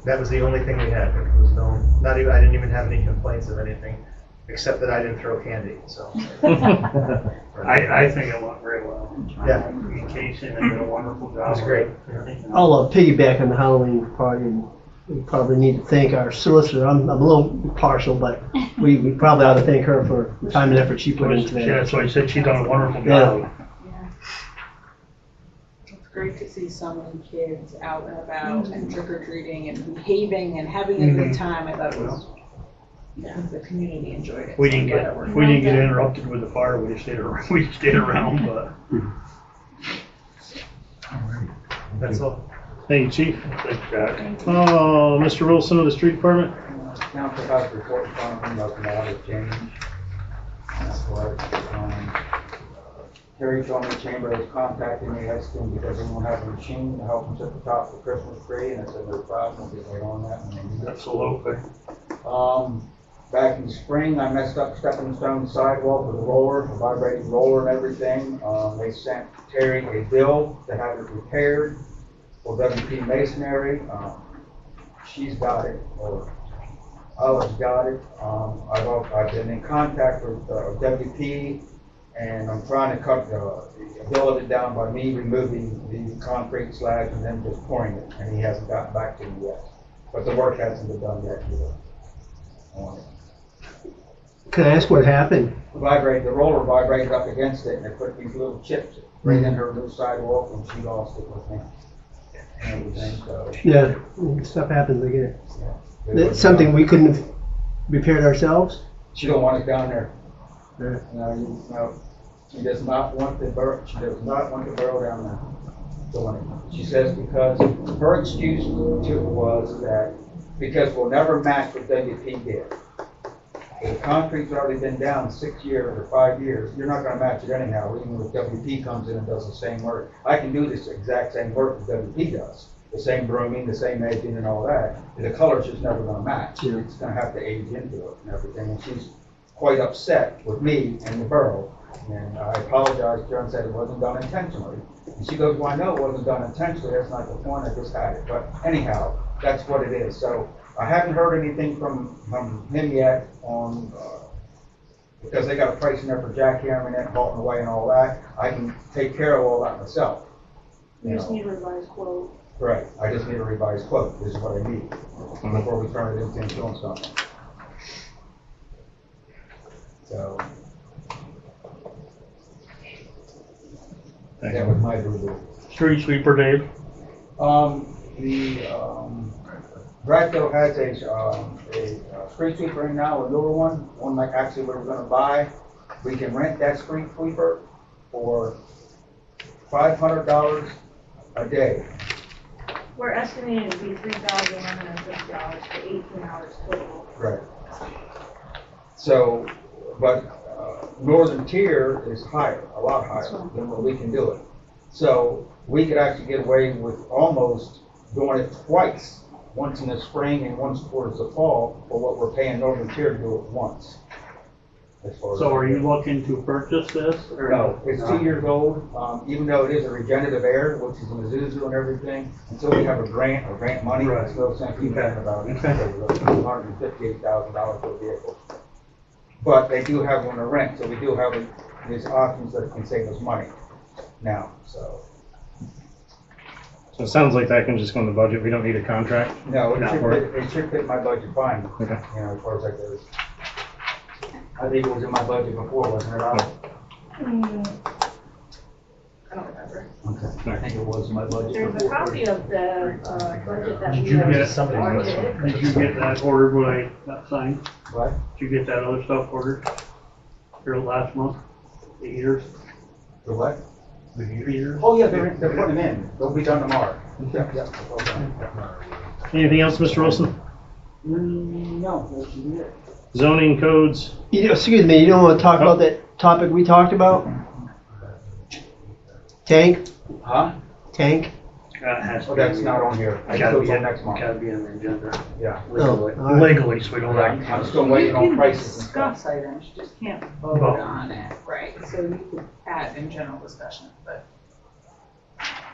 [SPEAKER 11] that was the only thing we had. There was I didn't even have any complaints of anything, except that I didn't throw candy. So.
[SPEAKER 4] I think it went very well.
[SPEAKER 11] Yeah.
[SPEAKER 4] Communication and did a wonderful job.
[SPEAKER 11] It was great.
[SPEAKER 3] I'll piggyback on the Halloween party. We probably need to thank our solicitor. I'm a little partial, but we probably ought to thank her for the time and effort she put into that.
[SPEAKER 4] Yeah, that's why I said she's done a wonderful
[SPEAKER 3] Yeah.
[SPEAKER 4] job.
[SPEAKER 10] It's great to see
[SPEAKER 8] see so many kids out and about and trick or treating and behaving and having a good time. I thought it was, the community enjoyed it.
[SPEAKER 4] We
[SPEAKER 8] so
[SPEAKER 4] didn't
[SPEAKER 8] I'm glad it worked.
[SPEAKER 4] get interrupted with the fire, we just stayed around, but.
[SPEAKER 11] That's all.
[SPEAKER 1] Thank you, Chief.
[SPEAKER 4] Thanks, Jack.
[SPEAKER 1] Oh, Mr. Wilson of the Street Department?
[SPEAKER 9] Council has a report in front of me about the audit change. That's what, Terry told me Chamber was contacting me, asking because they won't have a machine to help them set the top of the Christmas tree, and I said, no problem, we'll get right on that when they need it.
[SPEAKER 4] Absolutely.
[SPEAKER 9] Back in the spring, I messed up stepping stone sidewalk with a roller, a vibrating roller and everything. They sent Terry a bill to have it repaired for WP Masonry. She's got it, or Olive's got it. I've been in contact with WP, and I'm trying to cut the ability down by me removing the concrete slabs and then just pouring it, and he hasn't gotten back to me yet. But the work hasn't been done yet either on it.
[SPEAKER 3] Can I ask what happened?
[SPEAKER 9] The roller vibrated up against it, and it put these little chips right in her new sidewalk, and she lost it with me. And everything, so.
[SPEAKER 3] Yeah, stuff happens, I get it.
[SPEAKER 9] Yeah.
[SPEAKER 3] That's something we couldn't have repaired ourselves?
[SPEAKER 9] She don't want it down there.
[SPEAKER 3] Yeah.
[SPEAKER 9] No, she does not want the borough, down there. So she says because her excuse was that because we'll never match what WP did. If the concrete's already been down 6 years or 5 years, you're not gonna match it anyhow, even if WP comes in and does the same work. I can do this exact same work that WP does, the same brooming, the same edging and all that. The color's just never gonna match.
[SPEAKER 3] Yeah.
[SPEAKER 9] It's gonna have to age into it and everything, and she's quite upset with me and the borough. And I apologized to her and said it wasn't done intentionally. And she goes, well, I know it wasn't done intentionally, that's not the point, I just had it. But anyhow, that's what it is. So I haven't heard anything from him yet on, because they got a price in there for jackhammering it, halting away and all that. I can take care of all that myself.
[SPEAKER 2] You just need a revised quote.
[SPEAKER 9] Right, I just need a revised quote, this is what I need, before we turn it into insurance company. So. That was my rule.
[SPEAKER 4] Street sweeper, Dave.
[SPEAKER 9] Bradco has a street sweeper in now, a newer one like actually we were gonna buy. We can rent that street sweeper for $500 a day.
[SPEAKER 7] We're estimating it to be $3,150 for 18 hours total.
[SPEAKER 9] Right. So, but Northern Tier is higher, a lot higher than what we can do it. So we could actually get away with almost doing it twice, once in the spring and once towards the fall, for what we're paying Northern Tier to do it once.
[SPEAKER 4] So are you looking to purchase this? Or
[SPEAKER 9] No, it's 2 years old, even though it is a regenerative air, which is an Isuzu and everything, until we have a grant money,
[SPEAKER 4] Right.
[SPEAKER 9] it's no sense keep talking about it. $258,000 for a vehicle. But they do have one to rent, so we do have these options that can save us money now, so.
[SPEAKER 1] So it sounds like that can just go in the budget, we don't need a contract?
[SPEAKER 9] No,
[SPEAKER 1] Not for it.
[SPEAKER 9] it should fit my budget fine,
[SPEAKER 1] Okay.
[SPEAKER 9] you know, as far as that goes. I think it was in my budget before, wasn't it, Al?
[SPEAKER 7] I don't remember.
[SPEAKER 9] Okay, I think it was in my budget
[SPEAKER 7] There's a
[SPEAKER 9] before.
[SPEAKER 7] copy of the budget that
[SPEAKER 4] Did
[SPEAKER 7] we
[SPEAKER 4] you
[SPEAKER 7] have
[SPEAKER 4] get
[SPEAKER 7] started.
[SPEAKER 4] Did you get that ordered when I got signed?
[SPEAKER 9] What?
[SPEAKER 4] Did you get that other stuff ordered? Here last month? The heaters?
[SPEAKER 9] The what?
[SPEAKER 4] The heaters?
[SPEAKER 9] Oh, yeah, they're putting them in, they'll be done tomorrow. Yep, yep.
[SPEAKER 1] Anything else, Mr. Wilson?
[SPEAKER 9] No, that should be it.
[SPEAKER 1] Zoning codes?
[SPEAKER 3] Excuse me, you don't want to talk about that topic we talked about? Tank?
[SPEAKER 9] Huh?
[SPEAKER 3] Tank?
[SPEAKER 9] Oh, that's not on here. I
[SPEAKER 4] Gotta
[SPEAKER 9] gotta
[SPEAKER 4] be
[SPEAKER 9] go
[SPEAKER 4] in,
[SPEAKER 9] next month.
[SPEAKER 4] gotta be on the agenda.
[SPEAKER 9] Yeah.
[SPEAKER 3] Oh, all right.
[SPEAKER 4] Legally, so we don't
[SPEAKER 9] I'm
[SPEAKER 4] have.
[SPEAKER 9] still
[SPEAKER 8] You
[SPEAKER 9] waiting on
[SPEAKER 8] can
[SPEAKER 9] prices and stuff.
[SPEAKER 8] discuss items, you just can't vote on it, right? So you could add in general discussion, but.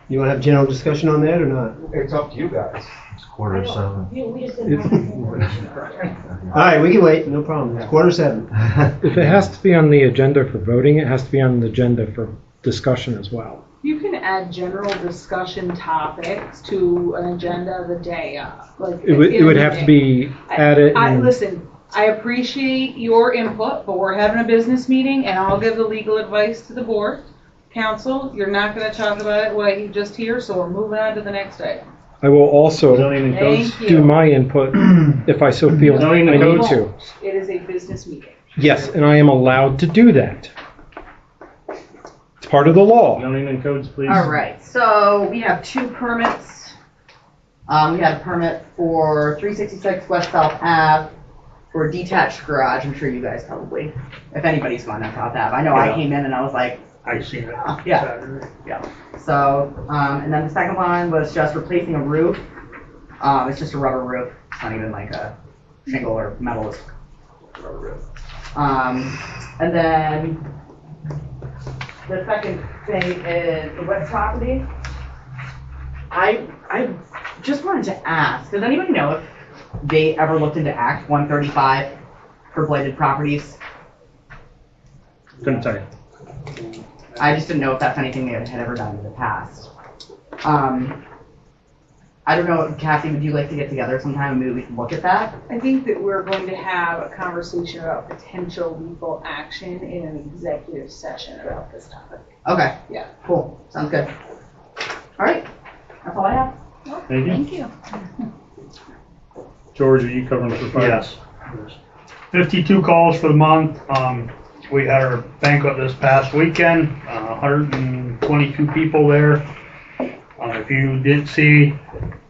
[SPEAKER 3] You want to have general discussion on that or not?
[SPEAKER 9] It's up to you guys.
[SPEAKER 5] It's 6:45.
[SPEAKER 7] We just didn't have any information.
[SPEAKER 3] All right, we can wait, no problem. It's 6:45.
[SPEAKER 6] If it has to be on the agenda for voting, it has to be on the agenda for discussion as well.
[SPEAKER 8] You can add general discussion topics to an agenda of the day.
[SPEAKER 6] It would have to be added.
[SPEAKER 8] Listen, I appreciate your input, but we're having a business meeting and I'll give the legal advice to the board. Council, you're not gonna talk about it while he's just here, so we're moving on to the next item.
[SPEAKER 6] I will also
[SPEAKER 1] Zoning and codes.
[SPEAKER 8] Thank
[SPEAKER 6] do
[SPEAKER 8] you.
[SPEAKER 6] my input if I so feel I
[SPEAKER 1] Zoning and
[SPEAKER 6] need
[SPEAKER 1] codes.
[SPEAKER 6] to.
[SPEAKER 8] It is a business meeting.
[SPEAKER 6] Yes, and I am allowed to do that. It's part of the law.
[SPEAKER 1] Zoning and codes, please.
[SPEAKER 12] All right, so we have 2 permits. We had a permit for 366 West South Ave for a detached garage. I'm sure you guys probably, if anybody's gone down South Ave. I know I came in and I was like,
[SPEAKER 4] I seen it
[SPEAKER 12] Yeah.
[SPEAKER 4] Saturday.
[SPEAKER 12] so, and then the second one was just replacing a roof. It's just a rubber roof. It's not even like a shingle or metal, it's a rubber roof. And then the second thing is the west property. I just wanted to ask, does anybody know if they ever looked into Act 135 for blighted properties?
[SPEAKER 1] Couldn't tell you.
[SPEAKER 12] I just didn't know if that's anything they had ever done in the past. I don't know, Cassie, would you like to get together sometime and maybe we can look at that?
[SPEAKER 8] I think that we're going to have a conversation about potential legal action in an executive session about this topic.
[SPEAKER 12] Okay.
[SPEAKER 8] Yeah.
[SPEAKER 12] Cool. Sounds good. All right. That's all I have.
[SPEAKER 1] Thank you.
[SPEAKER 2] Thank you.
[SPEAKER 1] George, are you covering for fire?
[SPEAKER 4] Yes. 52 calls for the month. We had our banquet this past weekend, 122 people there. If you did see,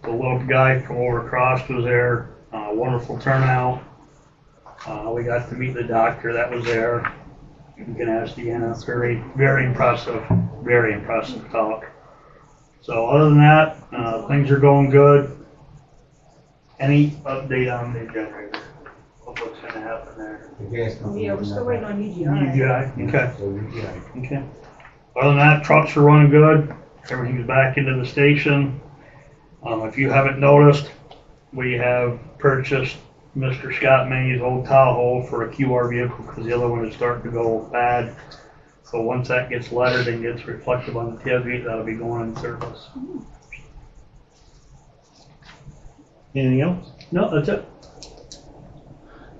[SPEAKER 4] the little guy from over across was there. Wonderful turnout. We got to meet the doctor that was there. You can ask Deanna. It's very, very impressive talk. So other than that, things are going good. Any update on the generator? What's going to happen there?
[SPEAKER 7] Yeah, we're still waiting on UGI.
[SPEAKER 4] Okay. Other than that, trucks are running good. Everything's back into the station. If you haven't noticed, we have purchased Mr. Scott May's old Tahoe for a QR vehicle because the other one is starting to go bad. So once that gets lettered and gets reflective on the tailgate, that'll be going in service.
[SPEAKER 1] Anything else? No, that's it.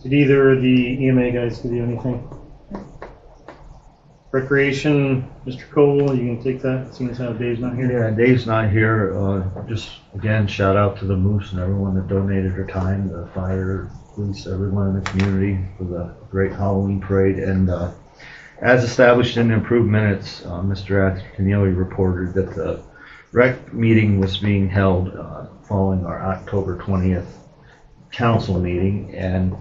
[SPEAKER 1] Did either of the EMA guys give you anything? Recreation, Mr. Cole, you can take that, seeing as how Dave's not here.
[SPEAKER 5] Yeah, Dave's not here. Just again, shout out to the Moose and everyone that donated their time, the fire, police, everyone in the community for the great Halloween parade. And as established in the approved minutes, Mr. Atkinelli reported that the rec meeting was being held following our October 20th council meeting. And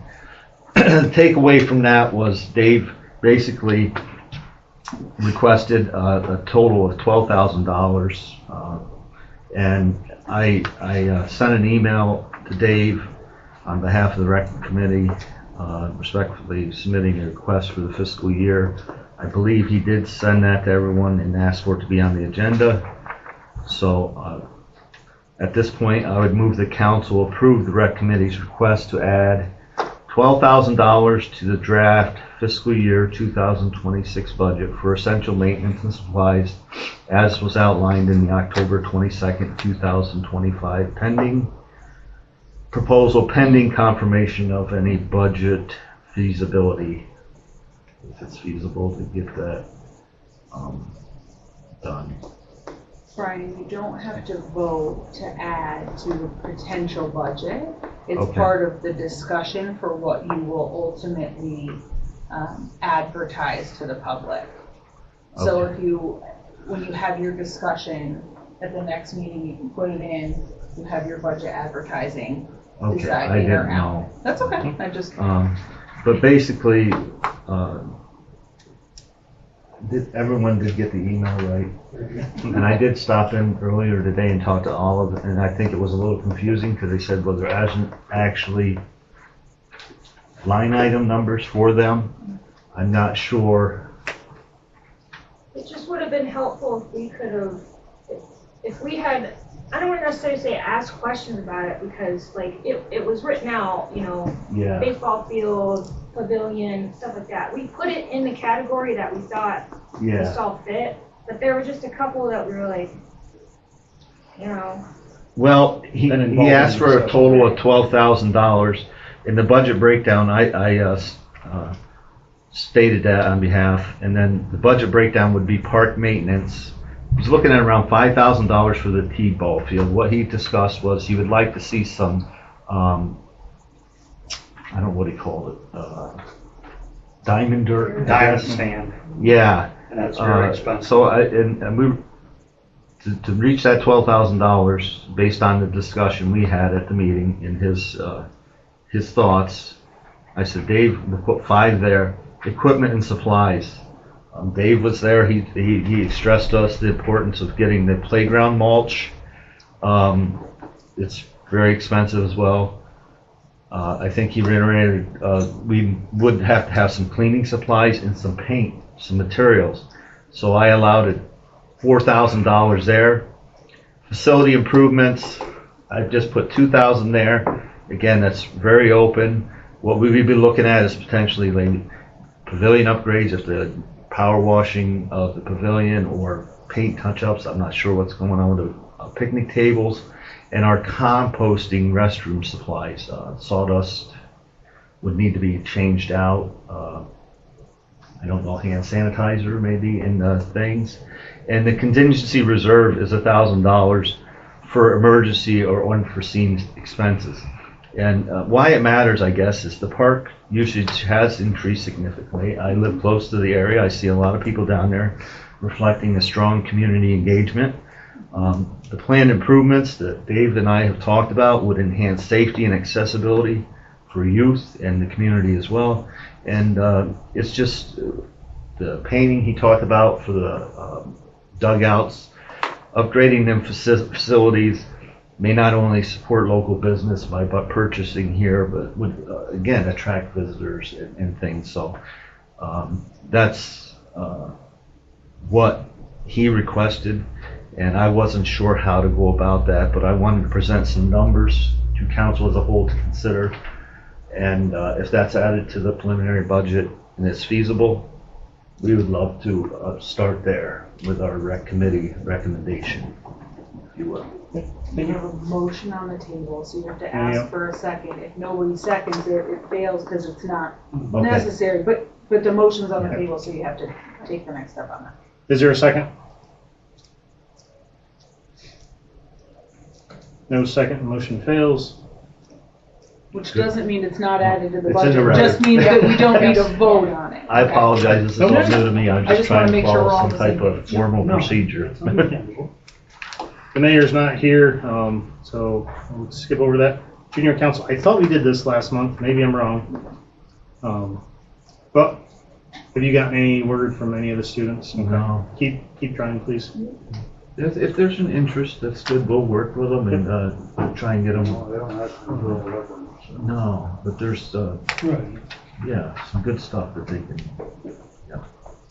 [SPEAKER 5] the takeaway from that was Dave basically requested a total of $12,000, and I sent an email to Dave on behalf of the rec committee, respectfully submitting a request for the fiscal year. I believe he did send that to everyone and asked for it to be on the agenda. So at this point, I would move the council approve the rec committee's request to add $12,000 to the draft fiscal year 2026 budget for essential maintenance and supplies as was outlined in the October 22nd, 2025 pending confirmation of any budget feasibility, if it's feasible to get that done.
[SPEAKER 8] Brian, you don't have to vote to add to the potential budget. It's
[SPEAKER 5] Okay.
[SPEAKER 8] part of the discussion for what you will ultimately advertise to the public. So
[SPEAKER 5] Okay.
[SPEAKER 8] when you have your discussion at the next meeting, you can put it in, you have your budget advertising,
[SPEAKER 5] Okay,
[SPEAKER 8] decide
[SPEAKER 5] I
[SPEAKER 8] in or
[SPEAKER 5] didn't
[SPEAKER 8] out.
[SPEAKER 5] know.
[SPEAKER 8] That's okay, I just,
[SPEAKER 5] But basically, everyone did get the email right. And I did stop in earlier today and talk to all of them, and I think it was a little confusing because they said, well, there isn't actually line item numbers for them. I'm not sure.
[SPEAKER 7] It just would have been helpful if we could have, if we had, I don't want to necessarily say ask questions about it because like it was written out, you know,
[SPEAKER 5] Yeah.
[SPEAKER 7] baseball field, pavilion, stuff like that. We put it in the category that we thought we
[SPEAKER 5] Yeah.
[SPEAKER 7] saw fit, but there were just a couple that we were like, you know.
[SPEAKER 5] Well, he asked for a total of $12,000. In the budget breakdown, I stated that on behalf. And then the budget breakdown would be park maintenance. He's looking at around $5,000 for the T-ball field. What he discussed was he would like to see some, I don't know what he called it, diamond dirt. I
[SPEAKER 4] Diamond
[SPEAKER 5] guess.
[SPEAKER 4] sand,
[SPEAKER 5] Yeah.
[SPEAKER 4] and that's very expensive.
[SPEAKER 5] So and we, to reach that $12,000, based on the discussion we had at the meeting and his thoughts, I said, Dave, we'll put 5 there. Equipment and supplies. Dave was there. He stressed to us the importance of getting the playground mulch. It's very expensive as well. I think he reiterated we would have to have some cleaning supplies and some paint, some materials. So I allowed it $4,000 there. Facility improvements, I've just put $2,000 there. Again, that's very open. What we would be looking at is potentially like pavilion upgrades, if the power washing of the pavilion or paint touch-ups. I'm not sure what's going on with the picnic tables. And our composting restroom supplies, sawdust would need to be changed out. I don't know, hand sanitizer maybe in things. And the contingency reserve is $1,000 for emergency or unforeseen expenses. And why it matters, I guess, is the park usage has increased significantly. I live close to the area. I see a lot of people down there reflecting a strong community engagement. The planned improvements that Dave and I have talked about would enhance safety and accessibility for youth and the community as well. And it's just the painting he talked about for the dugouts, upgrading them facilities may not only support local business by purchasing here, but would again attract visitors and things. So that's what he requested, and I wasn't sure how to go about that, but I wanted to present some numbers to council as a whole to consider. And if that's added to the preliminary budget and it's feasible, we would love to start there with our rec committee recommendation, if you will.
[SPEAKER 8] You have a motion on the table, so you have to ask
[SPEAKER 1] Yeah.
[SPEAKER 8] for a second. If nobody seconds it, it fails because it's not
[SPEAKER 5] Okay.
[SPEAKER 8] necessary. But the motion's on the table, so you have to take the next step on that.
[SPEAKER 1] Is there a second? No second, motion fails.
[SPEAKER 8] Which doesn't mean it's not added to the
[SPEAKER 5] It's in
[SPEAKER 8] budget.
[SPEAKER 5] the
[SPEAKER 8] It
[SPEAKER 5] record.
[SPEAKER 8] just means that we don't need to vote on it.
[SPEAKER 5] I apologize, this is all new to me. I'm
[SPEAKER 8] I
[SPEAKER 5] just
[SPEAKER 8] just
[SPEAKER 5] trying
[SPEAKER 8] wanna
[SPEAKER 5] to
[SPEAKER 8] make sure
[SPEAKER 5] follow
[SPEAKER 8] we're all
[SPEAKER 5] some
[SPEAKER 8] on the same
[SPEAKER 5] type of
[SPEAKER 8] page.
[SPEAKER 5] formal
[SPEAKER 1] No,
[SPEAKER 5] procedure.
[SPEAKER 1] it's understandable. The mayor's not here, so we'll skip over that. Junior council, I thought we did this last month, maybe I'm wrong. But have you gotten any word from any of the students? Okay.
[SPEAKER 5] No.
[SPEAKER 1] Keep trying, please.
[SPEAKER 5] If there's an interest, that's good, we'll work with them and try and get them.
[SPEAKER 9] They don't have to go to work.
[SPEAKER 5] No, but there's, yeah, some good stuff that they can.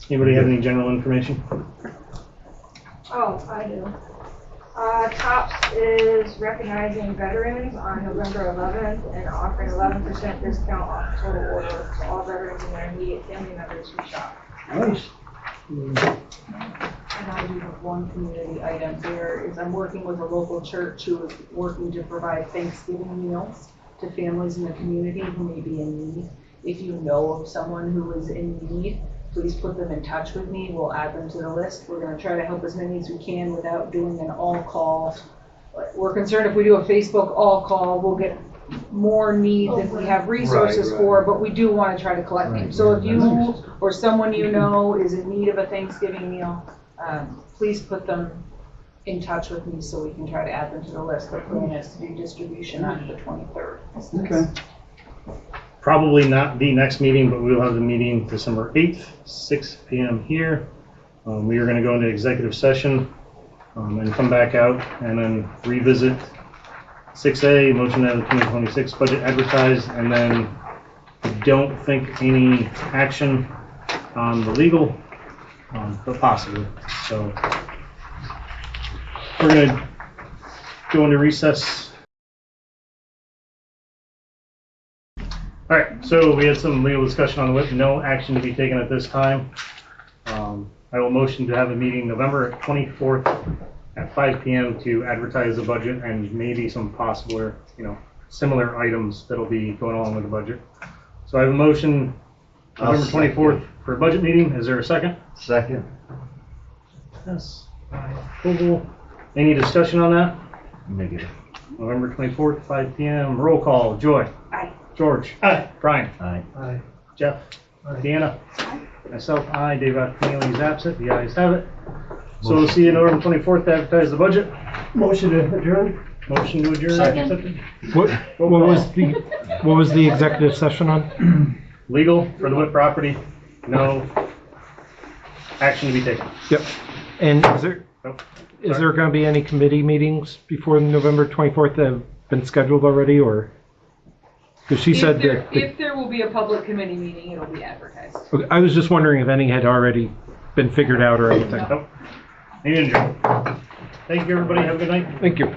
[SPEAKER 1] Anybody have any general information?
[SPEAKER 7] Oh, I do. TOPS is recognizing veterans on November 11th and offering 11% discount off total order to all veterans and their immediate family members who shop.
[SPEAKER 1] Nice.
[SPEAKER 8] And I do have one community item. There is, I'm working with a local church who is working to provide Thanksgiving meals to families in the community who may be in need. If you know of someone who is in need, please put them in touch with me. We'll add them to the list. We're gonna try to help as many as we can without doing an all-call. We're concerned if we do a Facebook all-call, we'll get more need than we have resources for, but we do wanna try to collect them. So if you or someone you know is in need of a Thanksgiving meal, please put them in touch with me so we can try to add them to the list. The plan is to do distribution on the 23rd.
[SPEAKER 1] Okay. Probably not the next meeting, but we will have the meeting December 8th, 6 p.m. here. We are going to go into executive session and come back out and then revisit 6A, motion to have the 2026 budget advertised, and then I don't think any action on the legal, but possibly. So we're going to go into recess. All right, so we had some legal discussion on the whip, no action to be taken at this time. I will motion to have a meeting November 24th at 5 p.m. to advertise the budget and maybe some possible, similar items that'll be going along with the budget. So I have a motion
[SPEAKER 5] I'll
[SPEAKER 1] November 24th for a budget meeting. Is there a second?
[SPEAKER 5] Second.
[SPEAKER 1] Yes. Approval. Any discussion on that?
[SPEAKER 5] Negative.
[SPEAKER 1] November 24th, 5 PM. Roll call. Joy.
[SPEAKER 12] Aye.
[SPEAKER 1] George. Aye. Brian.
[SPEAKER 5] Aye.
[SPEAKER 1] Jeff. Deanna. Myself, aye. Dave Keneally is absent. The ayes have it. So we'll see you November 24th to advertise the budget.
[SPEAKER 3] Motion to adjourn?
[SPEAKER 1] Motion to adjourn.
[SPEAKER 2] Second.
[SPEAKER 1] Accepted.
[SPEAKER 6] What was the executive session on?
[SPEAKER 1] Legal for the WIP property. No action to be taken.
[SPEAKER 6] Yep. And
[SPEAKER 1] Nope.
[SPEAKER 6] is there going to be any committee meetings before November 24th that have been scheduled already, or? Because she said that.
[SPEAKER 10] If there will be a public committee meeting, it'll be advertised.
[SPEAKER 6] Okay, I was just wondering if any had already been figured out or anything.
[SPEAKER 1] Nope. Meeting adjourned. Thank you, everybody. Have a good night.
[SPEAKER 6] Thank you.